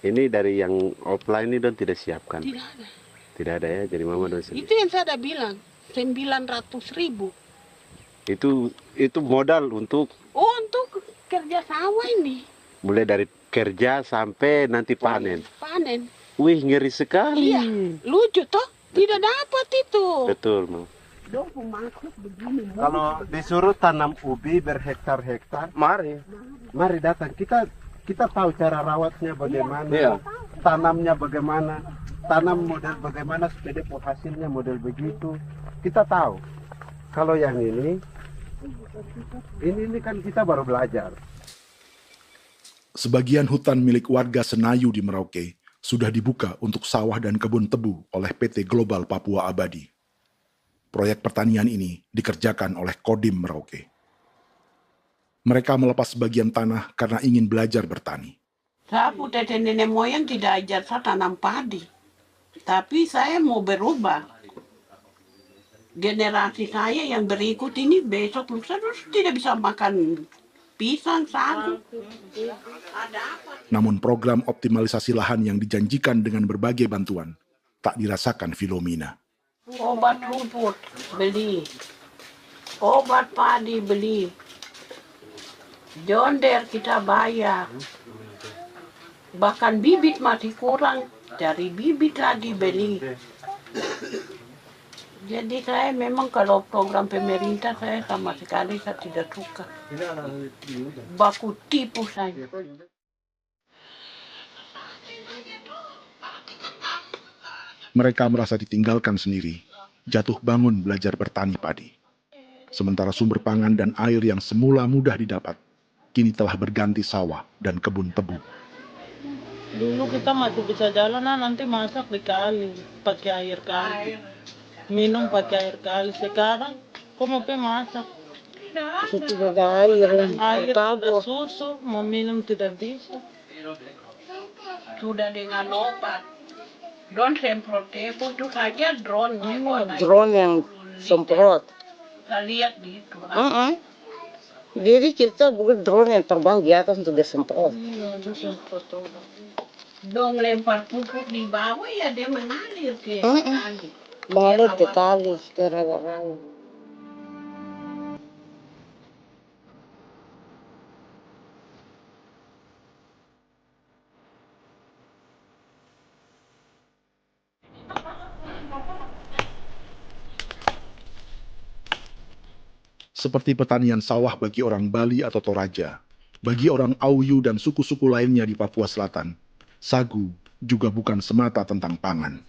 Ini dari yang offline ini don tidak siapkan. Tidak ada. Tidak ada ya, jadi mama don sendiri. Itu yang saya ada bilang, 900.000. Itu modal untuk? Oh, untuk kerja sawah ini. Mulai dari kerja sampai nanti panen. Panen. Wih, ngeri sekali. Iya, lucu toh? Tidak dapat itu. Betul, Mam. Kalau disuruh tanam ubi berhektar-hektar, mari datang. Kita tahu cara rawatnya bagaimana, iya. Tanamnya bagaimana, tanam model bagaimana supaya hasilnya model begitu. Kita tahu. Kalau yang ini kan kita baru belajar. Sebagian hutan milik warga Senayu di Merauke sudah dibuka untuk sawah dan kebun tebu oleh PT Global Papua Abadi. Proyek pertanian ini dikerjakan oleh Kodim Merauke. Mereka melepas sebagian tanah karena ingin belajar bertani. Saya punya nenek moyang tidak ajar saya tanam padi. Tapi saya mau berubah. Generasi saya yang berikut ini besok lusa tidak bisa makan pisang, sagu. Namun program optimalisasi lahan yang dijanjikan dengan berbagai bantuan tak dirasakan Filomena. Obat rumput beli, obat padi beli, jonder kita bayar, bahkan bibit mati kurang, dari bibit lagi beli. Jadi saya memang kalau program pemerintah saya sama sekali saya tidak suka. Baku tipu saya. Mereka merasa ditinggalkan sendiri, jatuh bangun belajar bertani padi. Sementara sumber pangan dan air yang semula mudah didapat, kini telah berganti sawah dan kebun tebu. Dulu kita masih bisa jalan, nanti masak di kali, pakai air kali. Minum pakai air kali. Sekarang, kok mau masak? Tidak ada air lah. Air tidak susu, mau minum tidak bisa. Sudah dengan obat. Drone semprot itu saja drone. Drone yang semprot. Saya lihat gitu. Jadi kita bukan drone yang terbang di atas untuk disemprot. Dong lempar pupuk di bawah ya dia mengalir ke kali. Mengalir ke kali, ke rawa-rawa. Seperti pertanian sawah bagi orang Bali atau Toraja, bagi orang Auyu dan suku-suku lainnya di Papua Selatan, sagu juga bukan semata tentang pangan.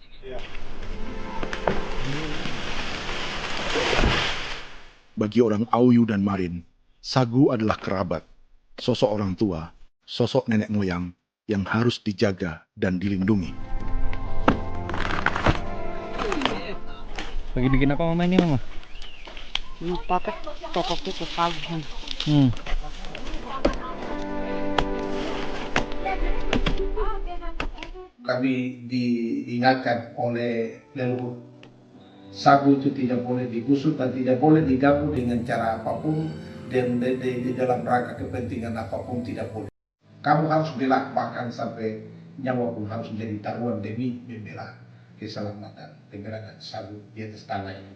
Bagi orang Auyu dan Marin, sagu adalah kerabat, sosok orang tua, sosok nenek moyang yang harus dijaga dan dilindungi. Lagi bikin apa mama ini mama? Pakai toko itu sagu. Kami diingatkan oleh leluhur, sagu itu tidak boleh digusur dan tidak boleh diganggu dengan cara apapun, dan di dalam rangka kepentingan apapun tidak boleh. Kamu harus bela, bahkan sampai nyawa pun harus menjadi taruhan demi membela keselamatan pergerakan sagu di atas tanah ini.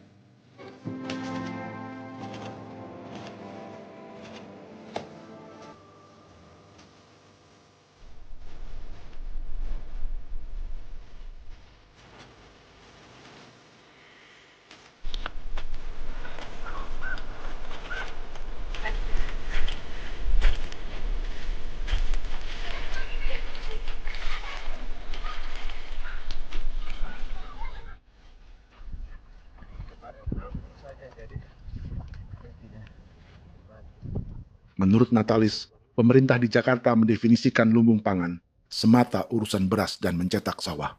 Menurut Natalis, pemerintah di Jakarta mendefinisikan lumbung pangan semata urusan beras dan mencetak sawah.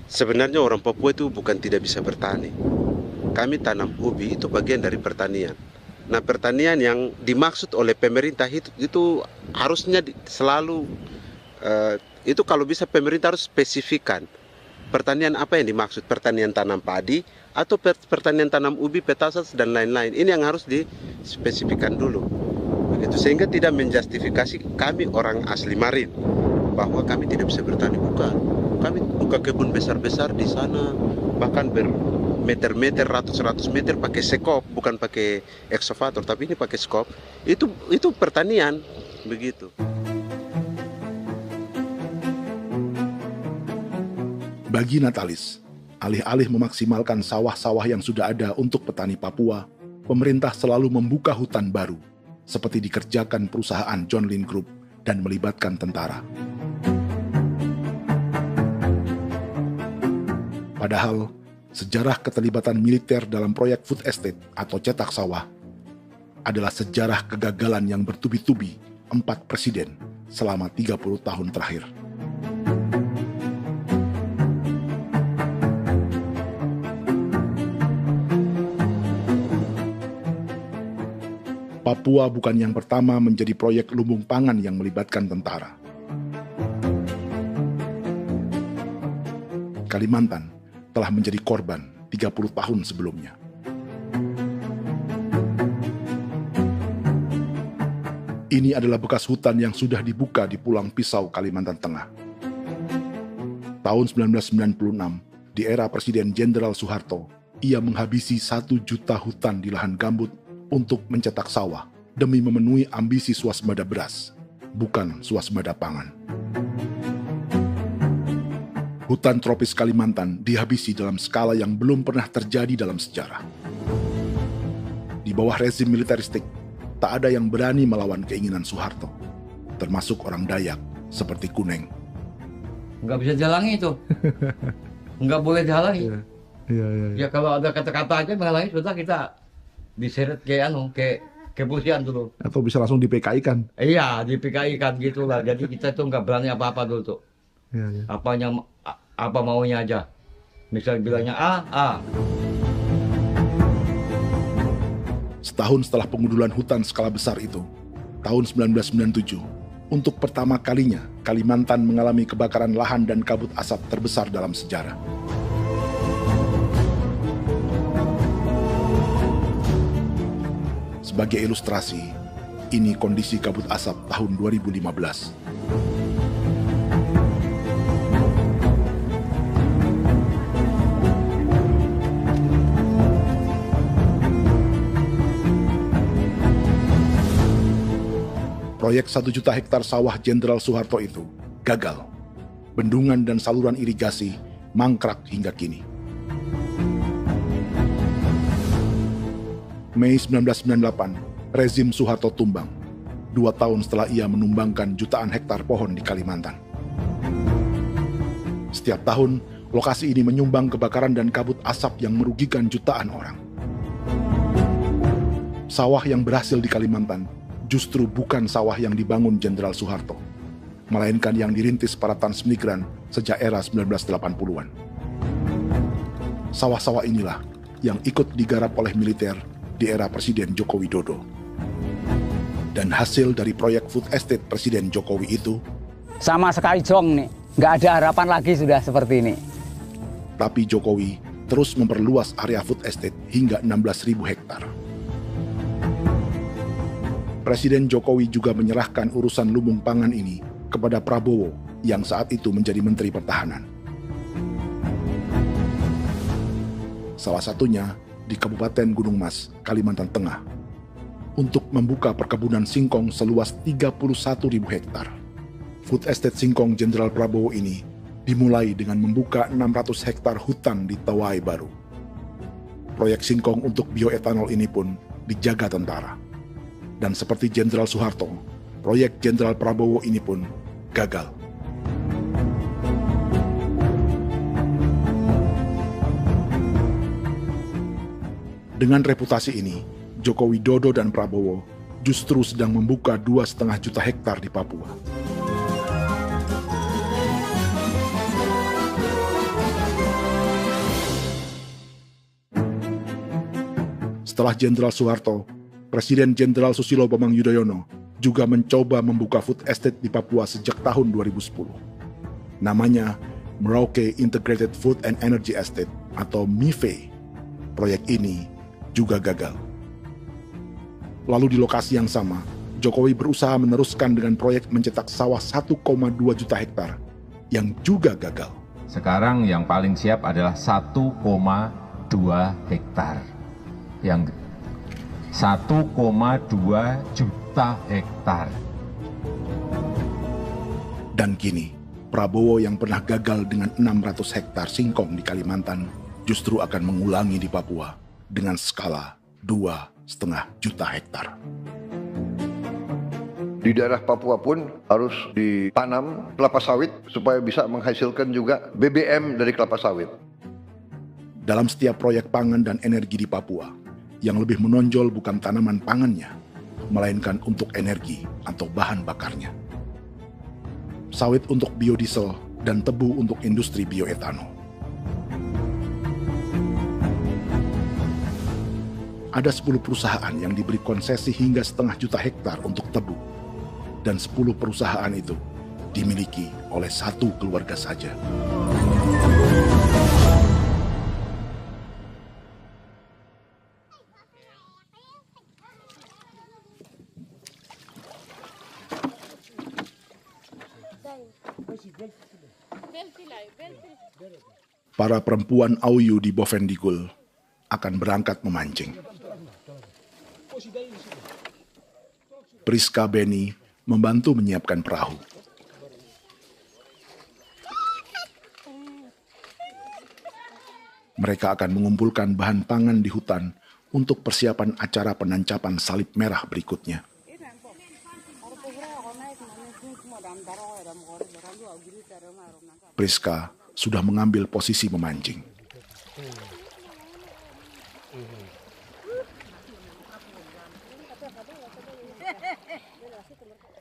Sebenarnya orang Papua itu bukan tidak bisa bertani. Kami tanam ubi itu bagian dari pertanian. Nah, pertanian yang dimaksud oleh pemerintah itu harusnya selalu, itu kalau bisa pemerintah harus spesifikkan. Pertanian apa yang dimaksud? Pertanian tanam padi atau pertanian tanam ubi, petasan dan lain-lain. Ini yang harus dispesifikkan dulu. Begitu, sehingga tidak menjustifikasi kami orang asli Marin bahwa kami tidak bisa bertani. Bukan. Kami buka kebun besar-besar di sana, bahkan bermeter-meter, ratus-ratus meter pakai sekop, bukan pakai ekskavator, tapi ini pakai skop. Itu pertanian, begitu. Bagi Natalis, alih-alih memaksimalkan sawah-sawah yang sudah ada untuk petani Papua, pemerintah selalu membuka hutan baru, seperti dikerjakan perusahaan John Lynn Group dan melibatkan tentara. Padahal, sejarah keterlibatan militer dalam proyek food estate atau cetak sawah adalah sejarah kegagalan yang bertubi-tubi 4 presiden selama 30 tahun terakhir. Papua bukan yang pertama menjadi proyek lumbung pangan yang melibatkan tentara. Kalimantan telah menjadi korban 30 tahun sebelumnya. Ini adalah bekas hutan yang sudah dibuka di Pulang Pisau, Kalimantan Tengah. Tahun 1996, di era Presiden Jenderal Soeharto, ia menghabisi 1 juta hutan di lahan gambut untuk mencetak sawah demi memenuhi ambisi swasembada beras, bukan swasembada pangan. Hutan tropis Kalimantan dihabisi dalam skala yang belum pernah terjadi dalam sejarah. Di bawah rezim militeristik, tak ada yang berani melawan keinginan Soeharto, termasuk orang Dayak seperti Kuneng. Nggak bisa jalangi itu. Nggak boleh jalangi. Ya kalau ada kata-kata aja menghalangi, sudah kita diseret ke kepolisian dulu. Atau bisa langsung di PKI-kan. Iya, di PKI-kan gitulah. Jadi kita tuh nggak berani apa-apa dulu tuh. Ya. Apa maunya aja. Misal bilangnya A. Setahun setelah pengundulan hutan skala besar itu, tahun 1997, Untuk pertama kalinya, Kalimantan mengalami kebakaran lahan dan kabut asap terbesar dalam sejarah. Sebagai ilustrasi, ini kondisi kabut asap tahun 2015. Proyek 1 juta hektar sawah Jenderal Soeharto itu gagal. Bendungan dan saluran irigasi mangkrak hingga kini. Mei 1998, rezim Soeharto tumbang. 2 tahun setelah ia menumbangkan jutaan hektar pohon di Kalimantan. Setiap tahun, lokasi ini menyumbang kebakaran dan kabut asap yang merugikan jutaan orang. Sawah yang berhasil di Kalimantan justru bukan sawah yang dibangun Jenderal Soeharto, melainkan yang dirintis para transmigran sejak era 1980-an. Sawah-sawah inilah yang ikut digarap oleh militer di era Presiden Joko Widodo. Dan hasil dari proyek food estate Presiden Jokowi itu sama sekali jong nih, nggak ada harapan lagi sudah seperti ini. Tapi Jokowi terus memperluas area food estate hingga 16.000 hektar. Presiden Jokowi juga menyerahkan urusan lumbung pangan ini kepada Prabowo yang saat itu menjadi Menteri Pertahanan. Salah satunya di Kabupaten Gunung Mas, Kalimantan Tengah, untuk membuka perkebunan singkong seluas 31.000 hektar. Food Estate Singkong Jenderal Prabowo ini dimulai dengan membuka 600 hektar hutan di Tawai Baru. Proyek singkong untuk bioetanol ini pun dijaga tentara. Dan seperti Jenderal Soeharto, proyek Jenderal Prabowo ini pun gagal. Dengan reputasi ini, Joko Widodo dan Prabowo justru sedang membuka 2,5 juta hektar di Papua. Setelah Jenderal Soeharto, Presiden Jenderal Susilo Bambang Yudhoyono juga mencoba membuka food estate di Papua sejak tahun 2010. Namanya Merauke Integrated Food and Energy Estate atau MIFE. Proyek ini juga gagal. Lalu di lokasi yang sama, Jokowi berusaha meneruskan dengan proyek mencetak sawah 1,2 juta hektar yang juga gagal. Sekarang yang paling siap adalah 1,2 hektar. Yang 1,2 juta hektar. Dan kini, Prabowo yang pernah gagal dengan 600 hektar singkong di Kalimantan justru akan mengulangi di Papua dengan skala 2,5 juta hektar. Di daerah Papua pun harus ditanam kelapa sawit supaya bisa menghasilkan juga BBM dari kelapa sawit. Dalam setiap proyek pangan dan energi di Papua, yang lebih menonjol bukan tanaman pangannya, melainkan untuk energi atau bahan bakarnya. Sawit untuk biodiesel dan tebu untuk industri bioetanol. Ada 10 perusahaan yang diberi konsesi hingga 0,5 juta hektar untuk tebu. Dan 10 perusahaan itu dimiliki oleh 1 keluarga saja. Para perempuan Auyu di Bovendigul akan berangkat memancing. Priska Beni membantu menyiapkan perahu. Mereka akan mengumpulkan bahan pangan di hutan untuk persiapan acara penancapan salib merah berikutnya. Priska sudah mengambil posisi memancing.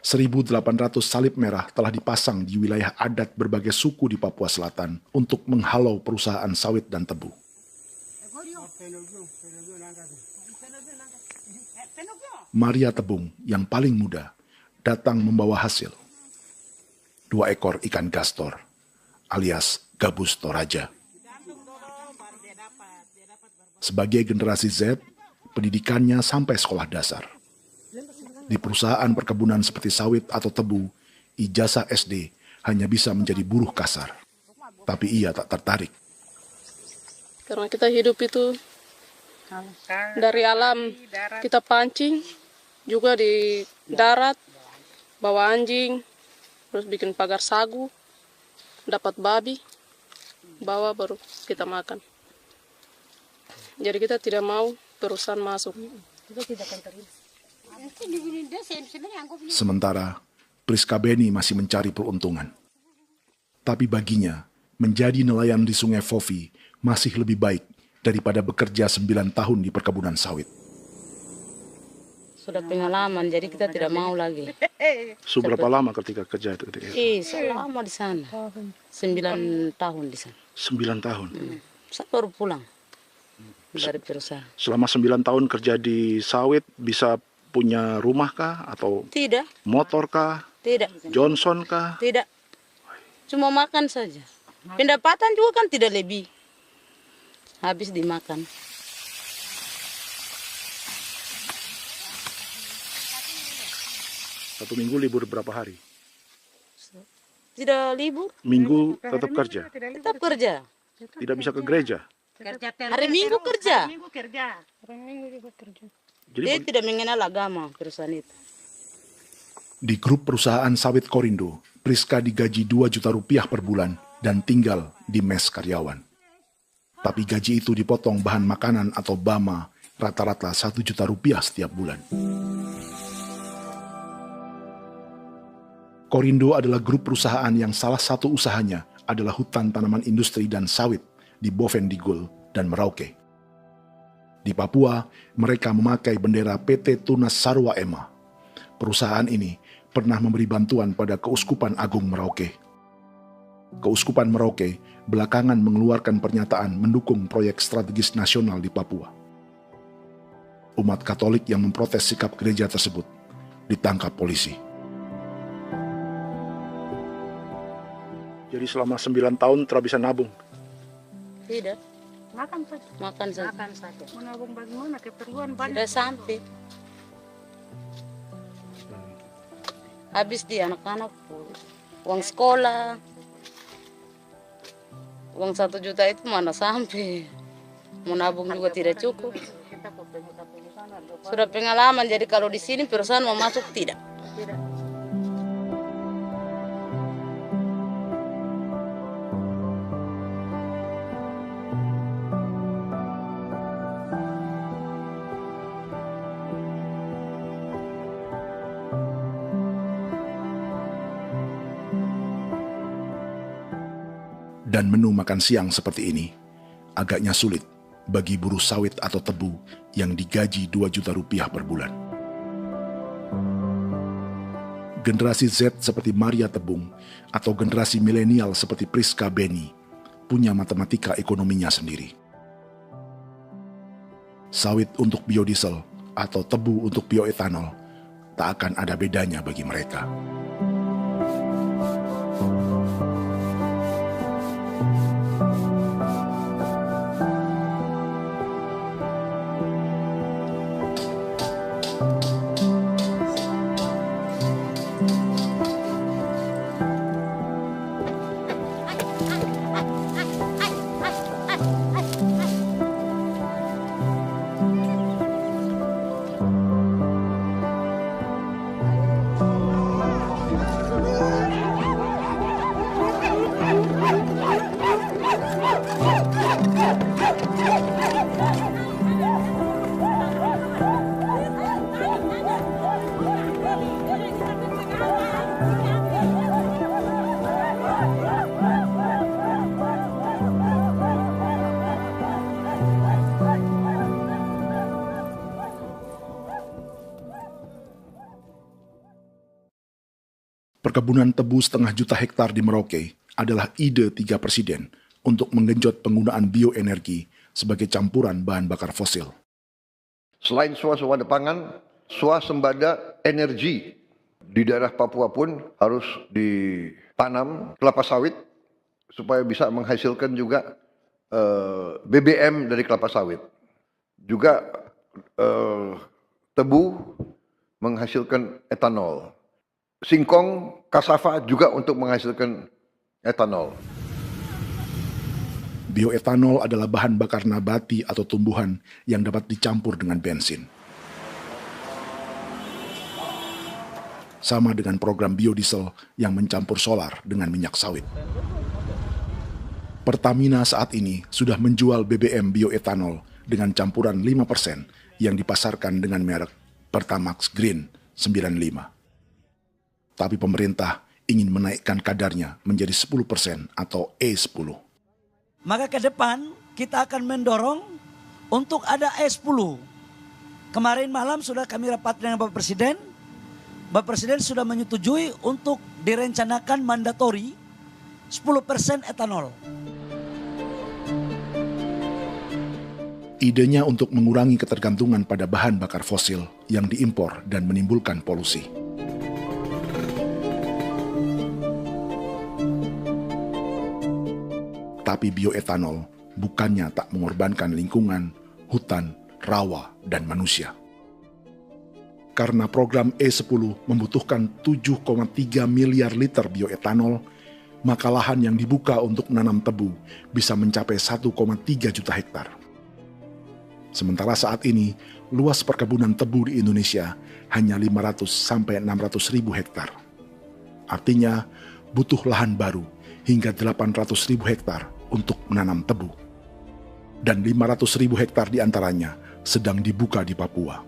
.800 salib merah telah dipasang di wilayah adat berbagai suku di Papua Selatan untuk menghalau perusahaan sawit dan tebu. Maria Tebung yang paling muda datang membawa hasil. 2 ekor ikan gastor, alias gabus toraja. Sebagai generasi Z, pendidikannya sampai sekolah dasar. Di perusahaan perkebunan seperti sawit atau tebu, ijazah SD hanya bisa menjadi buruh kasar. Tapi ia tak tertarik. Karena kita hidup itu dari alam, kita pancing, juga di darat, bawa anjing, terus bikin pagar sagu, dapat babi, bawa baru kita makan. Jadi kita tidak mau perusahaan masuk. Sementara Priska Beni masih mencari peruntungan. Tapi baginya, menjadi nelayan di Sungai Fofi masih lebih baik daripada bekerja 9 tahun di perkebunan sawit. Sudah pengalaman, jadi kita tidak mau lagi. Berapa lama ketika kerja itu? Selama di sana. 9 tahun di sana. 9 tahun? Saya baru pulang dari perusahaan. Selama 9 tahun kerja di sawit, bisa punya rumah kah? Atau tidak. Motor kah? Tidak. Johnson kah? Tidak. Cuma makan saja. Pendapatan juga kan tidak lebih. Habis dimakan. Satu minggu libur berapa hari? Tidak libur. Minggu tetap kerja? Tetap kerja. Tidak bisa ke gereja? Hari Minggu kerja. Hari Minggu juga kerja. Dia tidak mengenal agama perusahaan itu. Di grup perusahaan sawit Korindo, Priska digaji 2 juta rupiah per bulan dan tinggal di mes karyawan. Tapi gaji itu dipotong bahan makanan atau BAMA rata-rata 1 juta rupiah setiap bulan. Korindo adalah grup perusahaan yang salah satu usahanya adalah hutan tanaman industri dan sawit di Bovendigul dan Merauke. Di Papua, mereka memakai bendera PT Tunas Sarwa Ema. Perusahaan ini pernah memberi bantuan pada Keuskupan Agung Merauke. Keuskupan Merauke belakangan mengeluarkan pernyataan mendukung proyek strategis nasional di Papua. Umat Katolik yang memprotes sikap gereja tersebut ditangkap polisi. Jadi selama 9 tahun tidak bisa nabung? Tidak. Makan saja. Makan saja. Makan saja. Menabung bagaimana? Keperluan banyak. Sudah sampai. Habis di anak-anak, uang sekolah, uang 1 juta itu mana sampai. Mau nabung juga tidak cukup. Sudah pengalaman, jadi kalau di sini perusahaan mau masuk tidak. Tidak. Dan menu makan siang seperti ini agaknya sulit bagi buruh sawit atau tebu yang digaji 2 juta rupiah per bulan. Generasi Z seperti Maria Tebung atau generasi milenial seperti Priska Beni punya matematika ekonominya sendiri. Sawit untuk biodiesel atau tebu untuk bioetanol tak akan ada bedanya bagi mereka. Perkebunan tebu 1,5 juta hektar di Merauke adalah ide 3 presiden untuk menggenjot penggunaan bioenergi sebagai campuran bahan bakar fosil. Selain swasembada pangan, swasembada energi di daerah Papua pun harus ditanam kelapa sawit supaya bisa menghasilkan juga BBM dari kelapa sawit. Juga tebu menghasilkan etanol. Singkong, kasava juga untuk menghasilkan etanol. Bioetanol adalah bahan bakar nabati atau tumbuhan yang dapat dicampur dengan bensin. Sama dengan program biodiesel yang mencampur solar dengan minyak sawit. Pertamina saat ini sudah menjual BBM bioetanol dengan campuran 5% yang dipasarkan dengan merek Pertamax Green 95. Tapi pemerintah ingin menaikkan kadarnya menjadi 10% atau E10. Maka ke depan kita akan mendorong untuk ada E10. Kemarin malam sudah kami rapat dengan Bapak Presiden. Bapak Presiden sudah menyetujui untuk direncanakan mandatori 10% etanol. Idenya untuk mengurangi ketergantungan pada bahan bakar fosil yang diimpor dan menimbulkan polusi. Tapi bioetanol bukannya tak mengorbankan lingkungan, hutan, rawa, dan manusia. Karena program E10 membutuhkan 7,3 miliar liter bioetanol, maka lahan yang dibuka untuk menanam tebu bisa mencapai 1,3 juta hektar. Sementara saat ini, luas perkebunan tebu di Indonesia hanya 500 sampai 600 ribu hektar. Artinya, butuh lahan baru hingga 800 ribu hektar untuk menanam tebu. Dan 500 ribu hektar diantaranya sedang dibuka di Papua.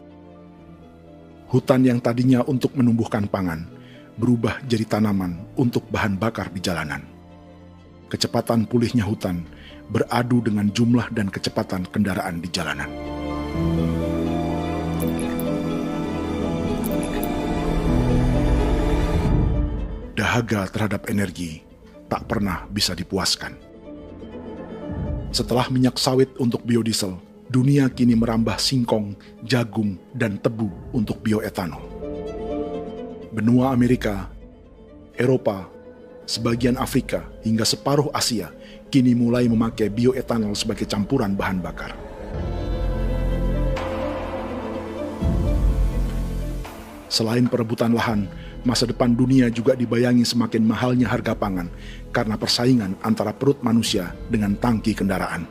Hutan yang tadinya untuk menumbuhkan pangan, berubah jadi tanaman untuk bahan bakar di jalanan. Kecepatan pulihnya hutan beradu dengan jumlah dan kecepatan kendaraan di jalanan. Dahaga terhadap energi tak pernah bisa dipuaskan. Setelah minyak sawit untuk biodiesel, dunia kini merambah singkong, jagung, dan tebu untuk bioetanol. Benua Amerika, Eropa, sebagian Afrika, hingga separuh Asia kini mulai memakai bioetanol sebagai campuran bahan bakar. Selain perebutan lahan, masa depan dunia juga dibayangi semakin mahalnya harga pangan karena persaingan antara perut manusia dengan tangki kendaraan.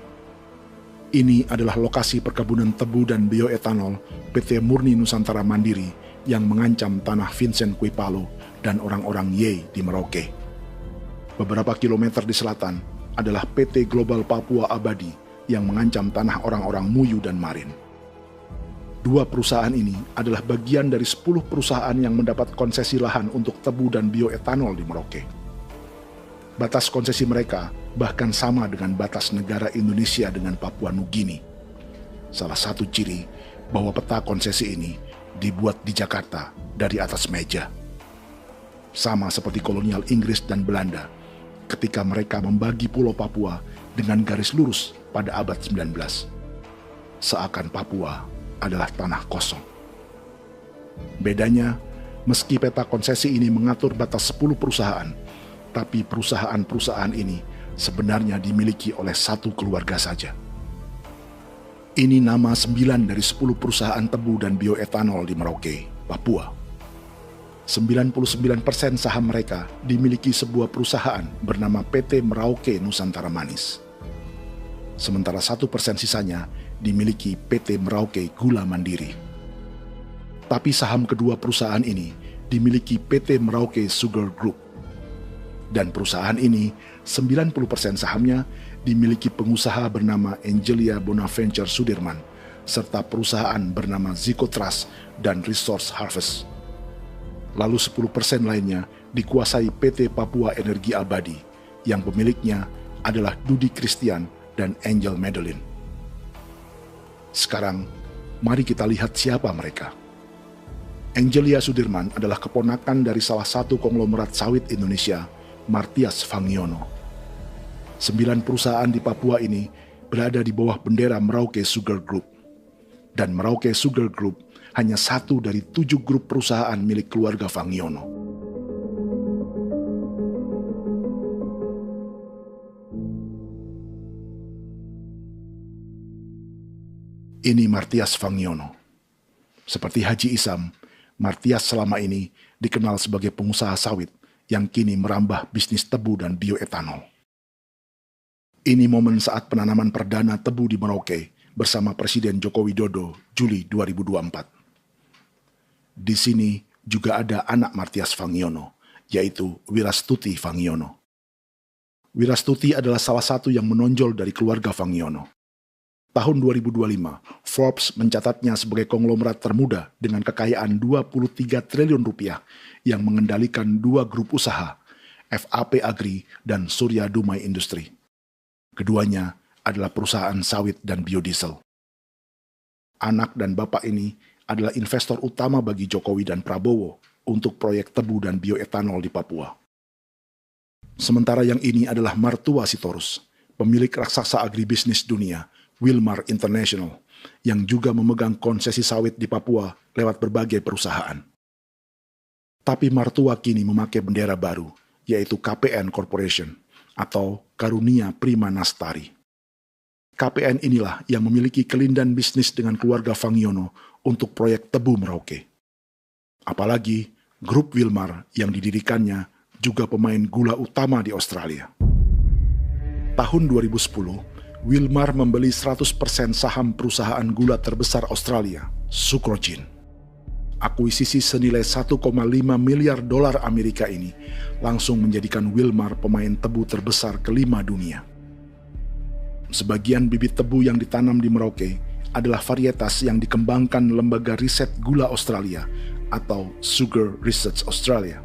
Ini adalah lokasi perkebunan tebu dan bioetanol PT Murni Nusantara Mandiri yang mengancam tanah Vincent Quipalo dan orang-orang Ye di Merauke. Beberapa kilometer di selatan adalah PT Global Papua Abadi yang mengancam tanah orang-orang Muyu dan Marin. Dua perusahaan ini adalah bagian dari 10 perusahaan yang mendapat konsesi lahan untuk tebu dan bioetanol di Merauke. Batas konsesi mereka bahkan sama dengan batas negara Indonesia dengan Papua Nugini. Salah satu ciri bahwa peta konsesi ini dibuat di Jakarta dari atas meja. Sama seperti kolonial Inggris dan Belanda ketika mereka membagi Pulau Papua dengan garis lurus pada abad 19. Seakan Papua adalah tanah kosong. Bedanya, meski peta konsesi ini mengatur batas 10 perusahaan, tapi perusahaan-perusahaan ini sebenarnya dimiliki oleh satu keluarga saja. Ini nama 9 dari 10 perusahaan tebu dan bioetanol di Merauke, Papua. 99% saham mereka dimiliki sebuah perusahaan bernama PT Merauke Nusantara Manis. Sementara 1% sisanya dimiliki PT Merauke Gula Mandiri. Tapi saham kedua perusahaan ini dimiliki PT Merauke Sugar Group. Dan perusahaan ini 90% sahamnya dimiliki pengusaha bernama Angelia Bonaventure Sudirman, serta perusahaan bernama Zico Trust dan Resource Harvest. Lalu 10% lainnya dikuasai PT Papua Energi Abadi, yang pemiliknya adalah Dudi Christian dan Angel Madeline. Sekarang, mari kita lihat siapa mereka. Angelia Sudirman adalah keponakan dari salah satu konglomerat sawit Indonesia, Martias Fangiono. 9 perusahaan di Papua ini berada di bawah bendera Merauke Sugar Group. Dan Merauke Sugar Group hanya satu dari 7 grup perusahaan milik keluarga Fangiono. Ini Martias Fangiono. Seperti Haji Isam, Martias selama ini dikenal sebagai pengusaha sawit yang kini merambah bisnis tebu dan bioetanol. Ini momen saat penanaman perdana tebu di Merauke bersama Presiden Joko Widodo Juli 2024. Di sini juga ada anak Martias Fangiono, yaitu Wirastuti Fangiono. Wirastuti adalah salah satu yang menonjol dari keluarga Fangiono. Tahun 2025, Forbes mencatatnya sebagai konglomerat termuda dengan kekayaan 23 triliun rupiah yang mengendalikan 2 grup usaha, FAP Agri dan Surya Dumai Industri. Keduanya adalah perusahaan sawit dan biodiesel. Anak dan bapak ini adalah investor utama bagi Jokowi dan Prabowo untuk proyek tebu dan bioetanol di Papua. Sementara yang ini adalah Martua Sitorus, pemilik raksasa agribisnis dunia, Wilmar International, yang juga memegang konsesi sawit di Papua lewat berbagai perusahaan. Tapi Martua kini memakai bendera baru, yaitu KPN Corporation, atau Karunia Prima Nastari. KPN inilah yang memiliki kelindan bisnis dengan keluarga Fangiono untuk proyek tebu Merauke. Apalagi grup Wilmar yang didirikannya juga pemain gula utama di Australia. Tahun 2010, Wilmar membeli 100% saham perusahaan gula terbesar Australia, Sucrogin. Akuisisi senilai 1,5 miliar dolar Amerika ini langsung menjadikan Wilmar pemain tebu terbesar kelima dunia. Sebagian bibit tebu yang ditanam di Merauke adalah varietas yang dikembangkan Lembaga Riset Gula Australia atau Sugar Research Australia.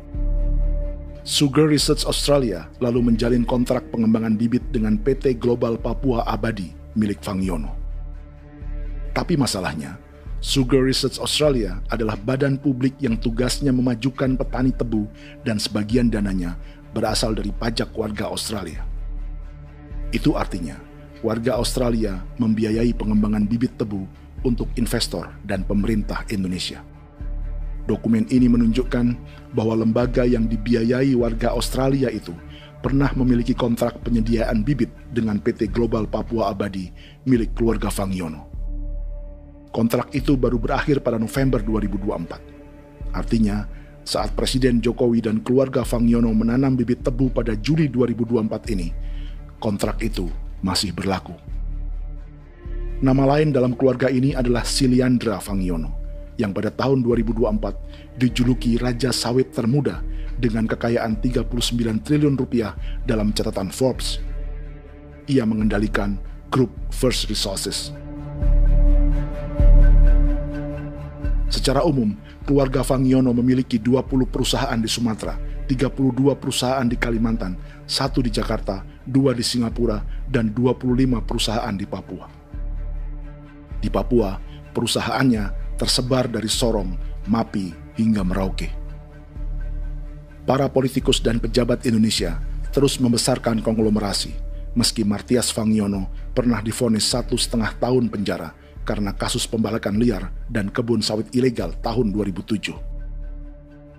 Sugar Research Australia lalu menjalin kontrak pengembangan bibit dengan PT Global Papua Abadi milik Fangiono. Tapi masalahnya, Sugar Research Australia adalah badan publik yang tugasnya memajukan petani tebu dan sebagian dananya berasal dari pajak warga Australia. Itu artinya, warga Australia membiayai pengembangan bibit tebu untuk investor dan pemerintah Indonesia. Dokumen ini menunjukkan bahwa lembaga yang dibiayai warga Australia itu pernah memiliki kontrak penyediaan bibit dengan PT Global Papua Abadi milik keluarga Fangiono. Kontrak itu baru berakhir pada November 2024. Artinya, saat Presiden Jokowi dan keluarga Fangiono menanam bibit tebu pada Juli 2024 ini, kontrak itu masih berlaku. Nama lain dalam keluarga ini adalah Siliandra Fangiono, yang pada tahun 2024 dijuluki Raja Sawit Termuda dengan kekayaan 39 triliun rupiah dalam catatan Forbes. Ia mengendalikan grup First Resources. Secara umum, keluarga Fangiono memiliki 20 perusahaan di Sumatera, 32 perusahaan di Kalimantan, 1 di Jakarta, 2 di Singapura, dan 25 perusahaan di Papua. Di Papua, perusahaannya tersebar dari Sorong, Mapi, hingga Merauke. Para politikus dan pejabat Indonesia terus membesarkan konglomerasi, meski Martias Fangiono pernah divonis 1,5 tahun penjara karena kasus pembalakan liar dan kebun sawit ilegal tahun 2007.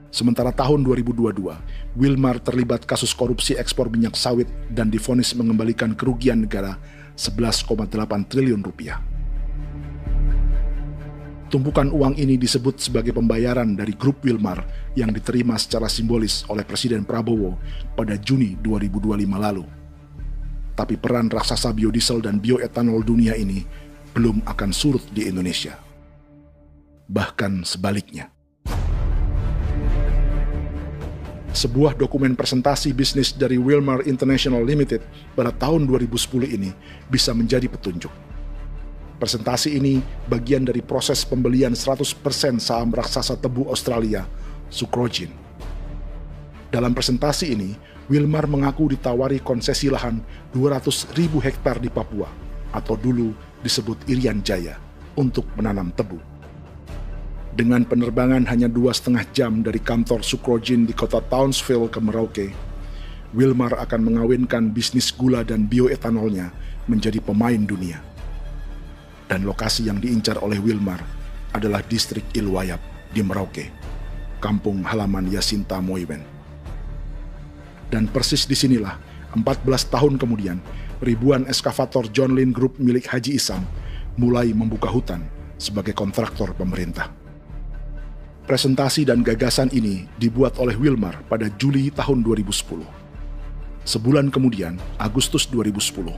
Sementara tahun 2022, Wilmar terlibat kasus korupsi ekspor minyak sawit dan divonis mengembalikan kerugian negara 11,8 triliun rupiah. Tumpukan uang ini disebut sebagai pembayaran dari grup Wilmar yang diterima secara simbolis oleh Presiden Prabowo pada Juni 2025 lalu. Tapi peran raksasa biodiesel dan bioetanol dunia ini belum akan surut di Indonesia. Bahkan sebaliknya. Sebuah dokumen presentasi bisnis dari Wilmar International Limited pada tahun 2010 ini bisa menjadi petunjuk. Presentasi ini bagian dari proses pembelian 100% saham raksasa tebu Australia, Sucrogin. Dalam presentasi ini, Wilmar mengaku ditawari konsesi lahan 200.000 hektar di Papua, atau dulu disebut Irian Jaya, untuk menanam tebu. Dengan penerbangan hanya 2,5 jam dari kantor Sucrogin di kota Townsville ke Merauke, Wilmar akan mengawinkan bisnis gula dan bioetanolnya menjadi pemain dunia. Dan lokasi yang diincar oleh Wilmar adalah distrik Ilwayap di Merauke, kampung halaman Yasinta Moiwen. Dan persis disinilah 14 tahun kemudian ribuan eskavator John Lynn Group milik Haji Isam mulai membuka hutan sebagai kontraktor pemerintah. Presentasi dan gagasan ini dibuat oleh Wilmar pada Juli tahun 2010. Sebulan kemudian, Agustus 2010,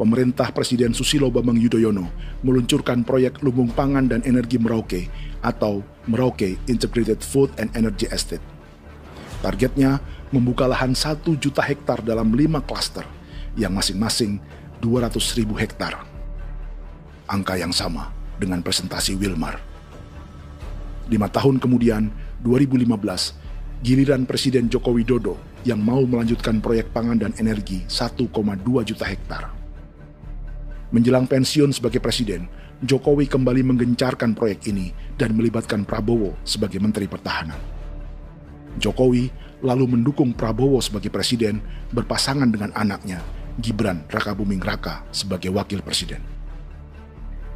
pemerintah Presiden Susilo Bambang Yudhoyono meluncurkan proyek Lumbung Pangan dan Energi Merauke atau Merauke Integrated Food and Energy Estate. Targetnya membuka lahan 1 juta hektar dalam 5 klaster yang masing-masing 200.000 hektar. Angka yang sama dengan presentasi Wilmar. 5 tahun kemudian, 2015, giliran Presiden Joko Widodo yang mau melanjutkan proyek pangan dan energi 1,2 juta hektar. Menjelang pensiun sebagai presiden, Jokowi kembali menggencarkan proyek ini dan melibatkan Prabowo sebagai Menteri Pertahanan. Jokowi lalu mendukung Prabowo sebagai presiden berpasangan dengan anaknya, Gibran Rakabuming Raka sebagai wakil presiden.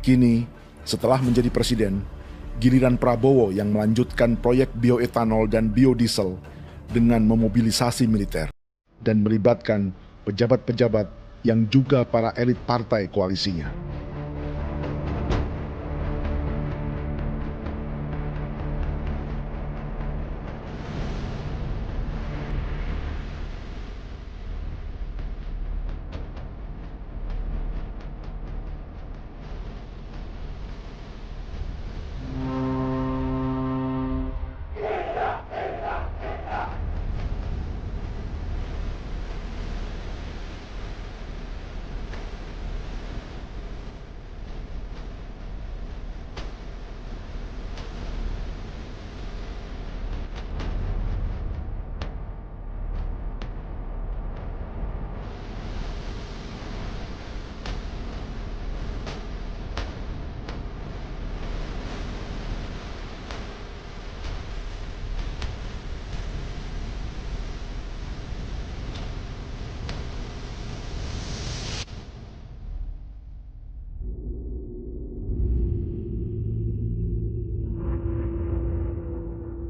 Kini, setelah menjadi presiden, giliran Prabowo yang melanjutkan proyek bioetanol dan biodiesel dengan memobilisasi militer dan melibatkan pejabat-pejabat yang juga para elit partai koalisinya.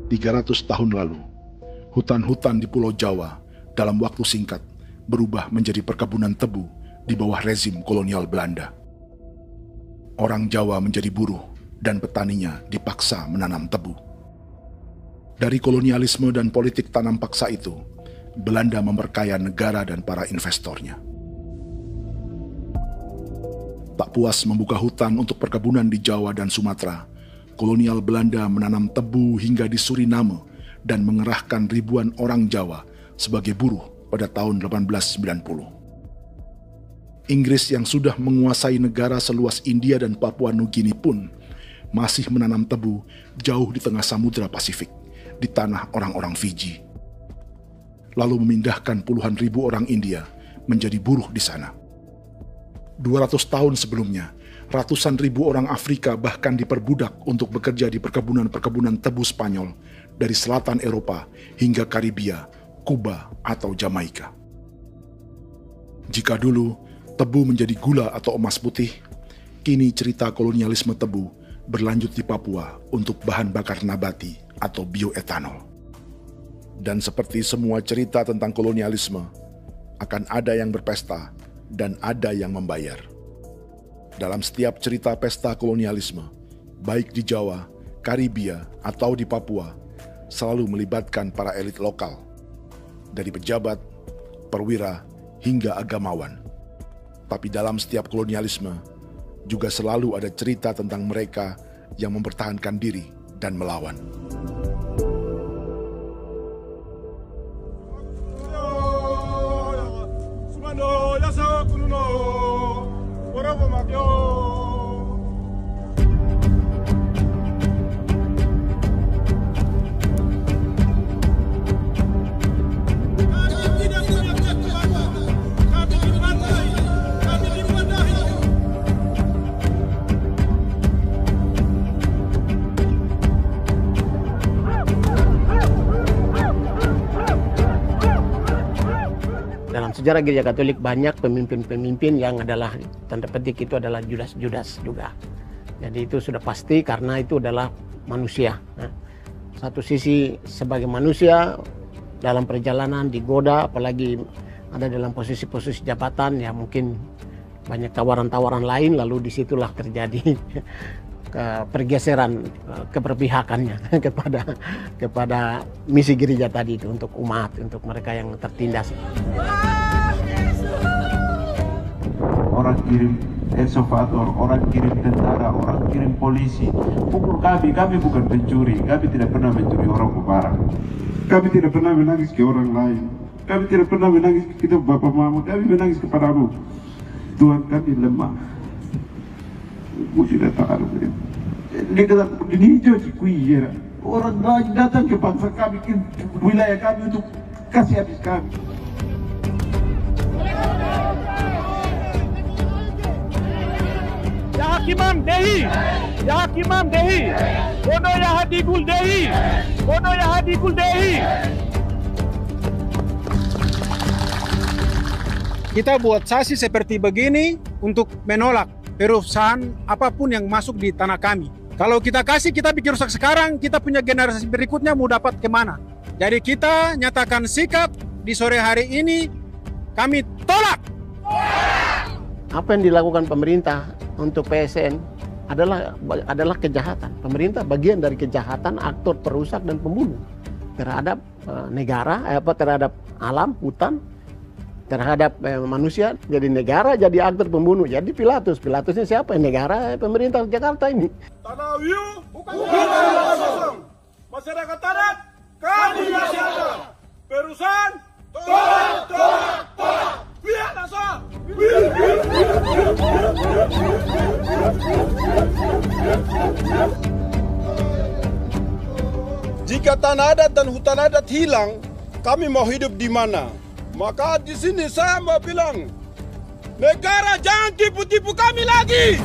"300 tahun lalu, hutan-hutan di Pulau Jawa dalam waktu singkat berubah menjadi perkebunan tebu di bawah rezim kolonial Belanda. Orang Jawa menjadi buruh dan petaninya dipaksa menanam tebu. Dari kolonialisme dan politik tanam paksa itu, Belanda memperkaya negara dan para investornya. Tak puas membuka hutan untuk perkebunan di Jawa dan Sumatera, kolonial Belanda menanam tebu hingga di Suriname dan mengerahkan ribuan orang Jawa sebagai buruh pada tahun 1890. Inggris yang sudah menguasai negara seluas India dan Papua Nugini pun masih menanam tebu jauh di tengah Samudra Pasifik, di tanah orang-orang Fiji. Lalu memindahkan puluhan ribu orang India menjadi buruh di sana. 200 tahun sebelumnya, ratusan ribu orang Afrika bahkan diperbudak untuk bekerja di perkebunan-perkebunan tebu Spanyol dari selatan Eropa hingga Karibia, Kuba, atau Jamaika. Jika dulu tebu menjadi gula atau emas putih, kini cerita kolonialisme tebu berlanjut di Papua untuk bahan bakar nabati atau bioetanol. Dan seperti semua cerita tentang kolonialisme, akan ada yang berpesta dan ada yang membayar. Dalam setiap cerita pesta kolonialisme, baik di Jawa, Karibia, atau di Papua, selalu melibatkan para elit lokal, dari pejabat, perwira, hingga agamawan. Tapi dalam setiap kolonialisme, juga selalu ada cerita tentang mereka yang mempertahankan diri dan melawan. Dalam sejarah Gereja Katolik banyak pemimpin-pemimpin yang adalah, tanda petik itu adalah Judas-Judas juga. Jadi itu sudah pasti karena itu adalah manusia. Satu sisi sebagai manusia dalam perjalanan digoda, apalagi ada dalam posisi-posisi jabatan, ya mungkin banyak tawaran-tawaran lain, lalu disitulah terjadi pergeseran keberpihakannya kepada misi gereja tadi itu untuk umat, untuk mereka yang tertindas. Orang kirim eksavator, orang kirim tentara, orang kirim polisi. Pukul kami bukan pencuri, kami tidak pernah mencuri orang barang. Kami tidak pernah menangis ke orang lain. Kami tidak pernah menangis ke kita bapak mama, kami menangis kepadamu. Tuhan kami lemah. Aku tidak tahu. Di hijau Cikuya, orang lain datang ke bangsa kami, ke wilayah kami untuk kasih habis kami. Ya Hakimam Dehi, Ya Hakimam Dehi, Bono Ya Hadigul Dehi, Bono Ya Hadigul Dehi. Kita buat sasi seperti begini untuk menolak perusahaan apapun yang masuk di tanah kami. Kalau kita kasih, kita bikin rusak sekarang, kita punya generasi berikutnya mau dapat kemana. Jadi kita nyatakan sikap di sore hari ini, kami tolak. Apa yang dilakukan pemerintah untuk PSN adalah kejahatan. Pemerintah bagian dari kejahatan, aktor perusak dan pembunuh terhadap negara, terhadap alam, hutan, terhadap manusia. Jadi negara jadi aktor pembunuh. Jadi Pilatusnya siapa? Negara, pemerintah Jakarta ini. Tanah Wiu bukan kosong. Masyarakat adat kami masih ada. Perusahaan tolak. Biar nasa. Jika tanah adat dan hutan adat hilang, kami mau hidup di mana? Maka di sini saya mau bilang, negara jangan tipu-tipu kami lagi.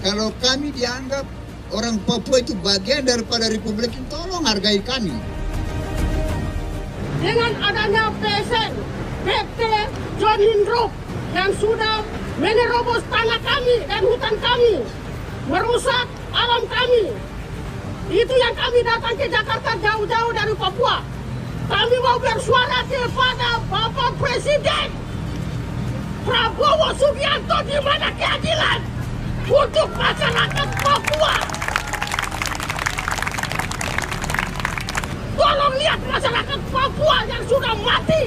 Kalau kami dianggap orang Papua itu bagian daripada Republik ini, tolong hargai kami. Dengan adanya PSN, PT John Hindrop yang sudah menerobos tanah kami dan hutan kami, merusak alam kami. Itu yang kami datang ke Jakarta jauh-jauh dari Papua. Kami mau bersuara kepada Bapak Presiden Prabowo Subianto, di mana keadilan untuk masyarakat Papua. Tolong lihat masyarakat Papua yang sudah mati.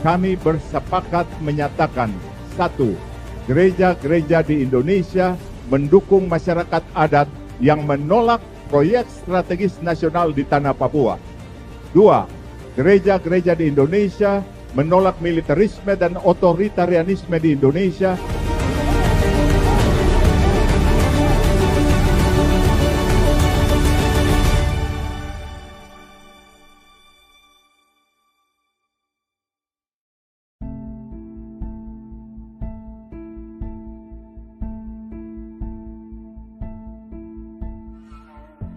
Kami bersepakat menyatakan, 1. Gereja-gereja di Indonesia mendukung masyarakat adat yang menolak proyek strategis nasional di tanah Papua. 2. Gereja-gereja di Indonesia menolak militerisme dan otoritarianisme di Indonesia.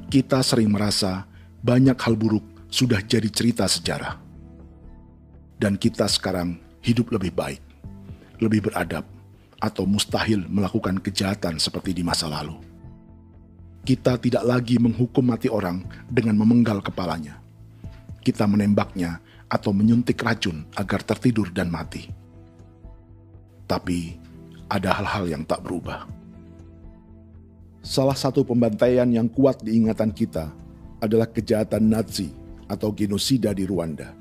Kita sering merasa banyak hal buruk sudah jadi cerita sejarah. Dan kita sekarang hidup lebih baik, lebih beradab, atau mustahil melakukan kejahatan seperti di masa lalu. Kita tidak lagi menghukum mati orang dengan memenggal kepalanya. Kita menembaknya atau menyuntik racun agar tertidur dan mati. Tapi ada hal-hal yang tak berubah. Salah satu pembantaian yang kuat di ingatan kita adalah kejahatan Nazi atau genosida di Rwanda.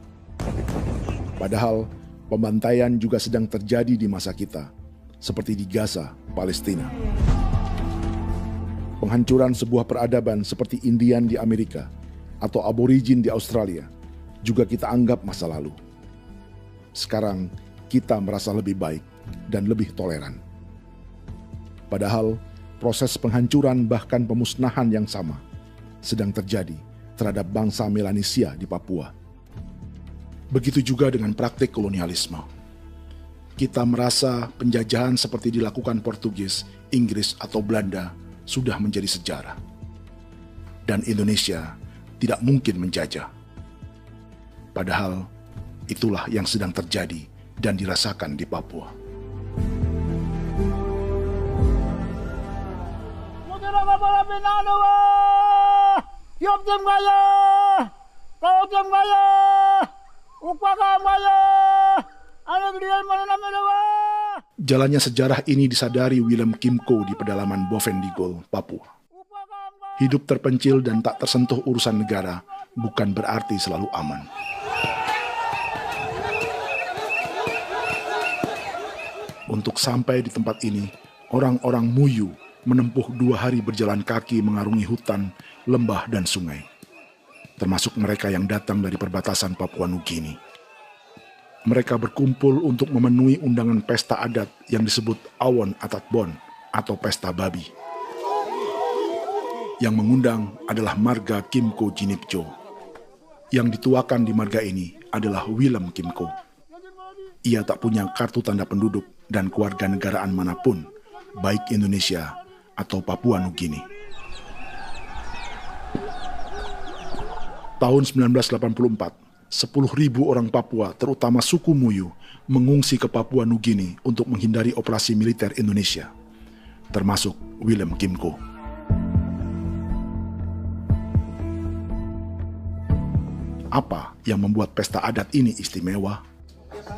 Padahal pembantaian juga sedang terjadi di masa kita, seperti di Gaza, Palestina. Penghancuran sebuah peradaban seperti Indian di Amerika atau aborigin di Australia juga kita anggap masa lalu. Sekarang kita merasa lebih baik dan lebih toleran. Padahal proses penghancuran bahkan pemusnahan yang sama sedang terjadi terhadap bangsa Melanesia di Papua. Begitu juga dengan praktik kolonialisme. Kita merasa penjajahan seperti dilakukan Portugis, Inggris, atau Belanda sudah menjadi sejarah. Dan Indonesia tidak mungkin menjajah. Padahal itulah yang sedang terjadi dan dirasakan di Papua. Jalannya sejarah ini disadari Willem Kimco di pedalaman Bovendigol, Papua. Hidup terpencil dan tak tersentuh urusan negara bukan berarti selalu aman. Untuk sampai di tempat ini, orang-orang Muyu menempuh 2 hari berjalan kaki mengarungi hutan, lembah, dan sungai. Termasuk mereka yang datang dari perbatasan Papua Nugini. Mereka berkumpul untuk memenuhi undangan pesta adat yang disebut Awon Atatbon atau Pesta Babi. Yang mengundang adalah marga Kimco Jinipjo. Yang dituakan di marga ini adalah Willem Kimco. Ia tak punya kartu tanda penduduk dan kewarganegaraan manapun, baik Indonesia atau Papua Nugini. Tahun 1984, 10.000 orang Papua, terutama suku Muyu, mengungsi ke Papua Nugini untuk menghindari operasi militer Indonesia, termasuk Willem Kimco. Apa yang membuat pesta adat ini istimewa?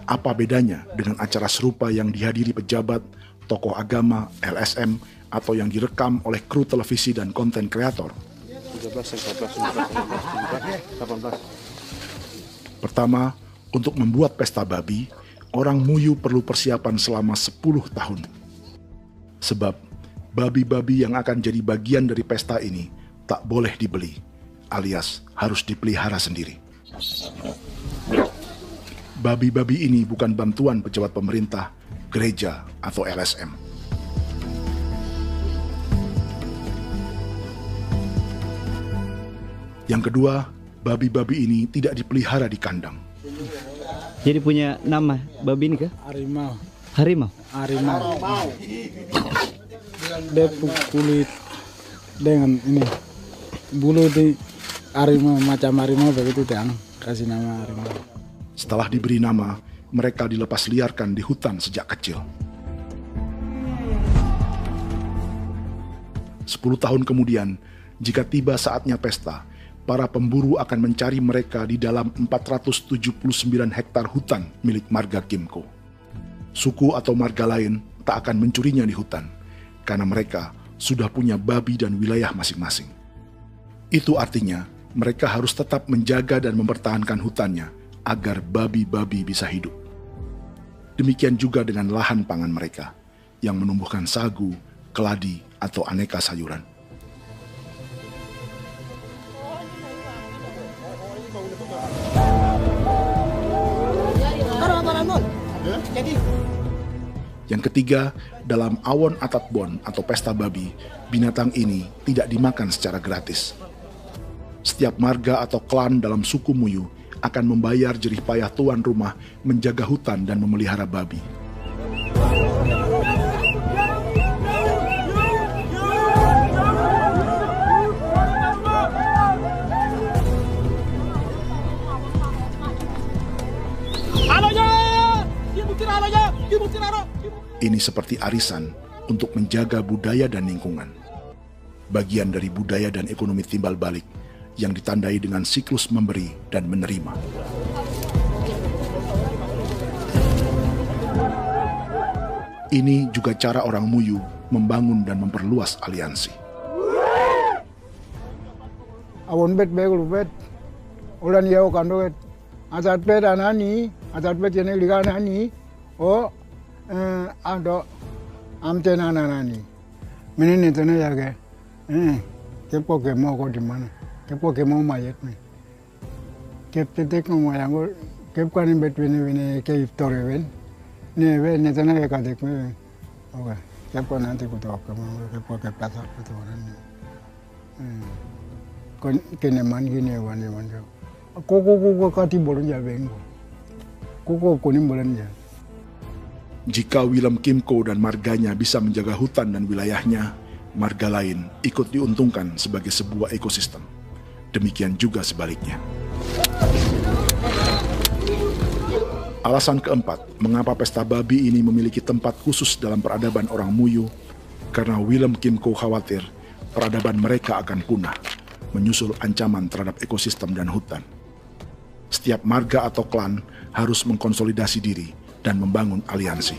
Apa bedanya dengan acara serupa yang dihadiri pejabat, tokoh agama, LSM, atau yang direkam oleh kru televisi dan konten kreator? 18. Pertama, untuk membuat pesta babi, orang Muyu perlu persiapan selama 10 tahun. Sebab, babi-babi yang akan jadi bagian dari pesta ini tak boleh dibeli, alias harus dipelihara sendiri. Babi-babi ini bukan bantuan pejabat pemerintah, gereja, atau LSM. Yang kedua, babi-babi ini tidak dipelihara di kandang. Jadi punya nama babi ini kah? Harimau. Harimau? Harimau. Dia kulit dengan ini bulu di harimau, macam harimau begitu, yang kasih nama harimau. Setelah diberi nama, mereka dilepas liarkan di hutan sejak kecil. 10 tahun kemudian, jika tiba saatnya pesta, para pemburu akan mencari mereka di dalam 479 hektar hutan milik marga Kimco. Suku atau marga lain tak akan mencurinya di hutan, karena mereka sudah punya babi dan wilayah masing-masing. Itu artinya, mereka harus tetap menjaga dan mempertahankan hutannya, agar babi-babi bisa hidup. Demikian juga dengan lahan pangan mereka, yang menumbuhkan sagu, keladi, atau aneka sayuran. Yang ketiga, dalam Awon Atatbon atau pesta babi, binatang ini tidak dimakan secara gratis. Setiap marga atau klan dalam suku Muyu akan membayar jerih payah tuan rumah menjaga hutan dan memelihara babi. Ini seperti arisan untuk menjaga budaya dan lingkungan. Bagian dari budaya dan ekonomi timbal balik yang ditandai dengan siklus memberi dan menerima. Ini juga cara orang Muyu membangun dan memperluas aliansi. Awon bet begul bet ulan yau kandoet asat peda nani asat peda ni liga nani o ado amte nani menini tene ya ke kepo ke mau kau di mana kepo ke mau mayat ni kep tetek mau yang ko kep kan in between ini ke iftore wen ne tene ya kadek me oke kepo nanti ku tahu kamu kepo ke pasar itu orang kon kene man gini wani koko kati bolon ya bengo koko kuning bolon ya. Jika Willem Kimco dan marganya bisa menjaga hutan dan wilayahnya, marga lain ikut diuntungkan sebagai sebuah ekosistem. Demikian juga sebaliknya. Alasan keempat, mengapa pesta babi ini memiliki tempat khusus dalam peradaban orang Muyu, karena Willem Kimco khawatir peradaban mereka akan punah, menyusul ancaman terhadap ekosistem dan hutan. Setiap marga atau klan harus mengkonsolidasi diri dan membangun aliansi.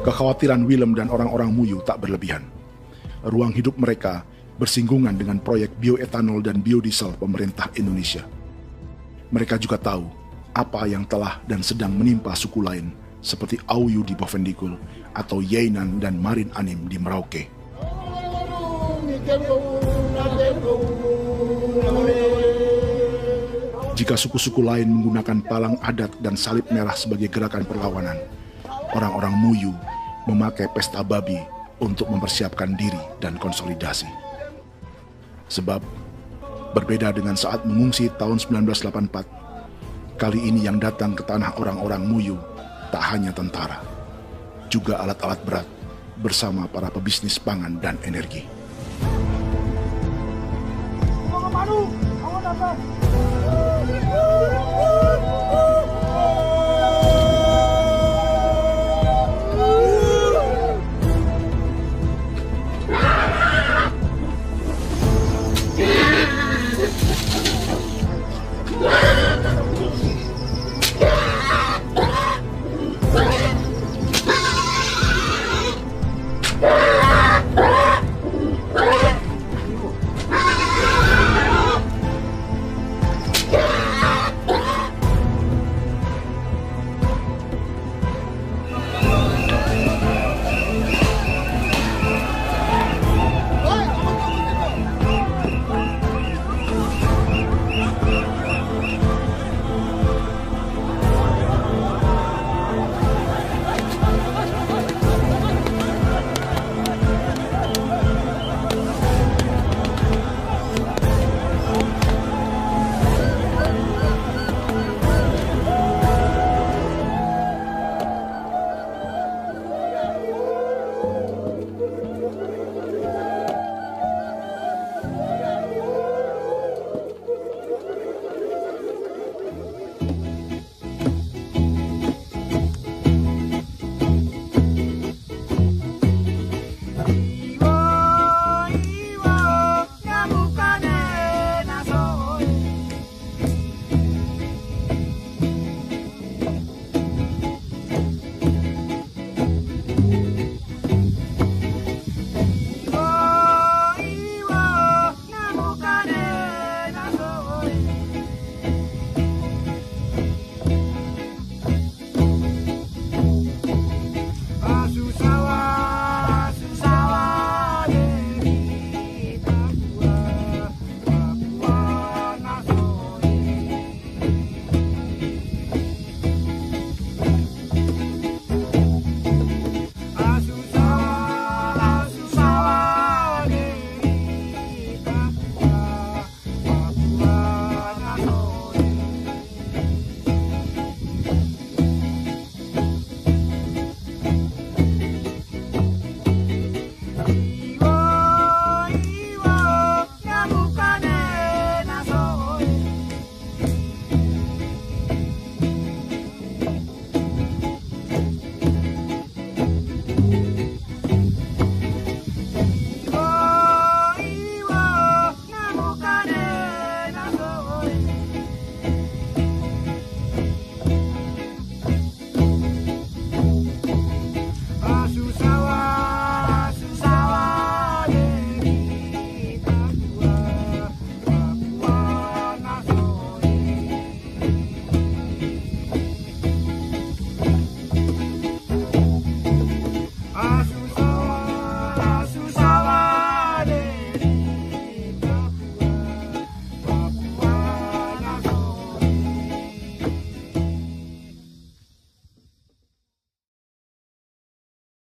Kekhawatiran Willem dan orang-orang Muyu tak berlebihan. Ruang hidup mereka bersinggungan dengan proyek bioetanol dan biodiesel pemerintah Indonesia. Mereka juga tahu apa yang telah dan sedang menimpa suku lain seperti Auyu di Bovendigul atau Yainan dan Marin Anim di Merauke. Jika suku-suku lain menggunakan palang adat dan salib merah sebagai gerakan perlawanan, orang-orang Muyu memakai pesta babi untuk mempersiapkan diri dan konsolidasi. Sebab berbeda dengan saat mengungsi tahun 1984, kali ini yang datang ke tanah orang-orang Muyu tak hanya tentara, juga alat-alat berat bersama para pebisnis pangan dan energi.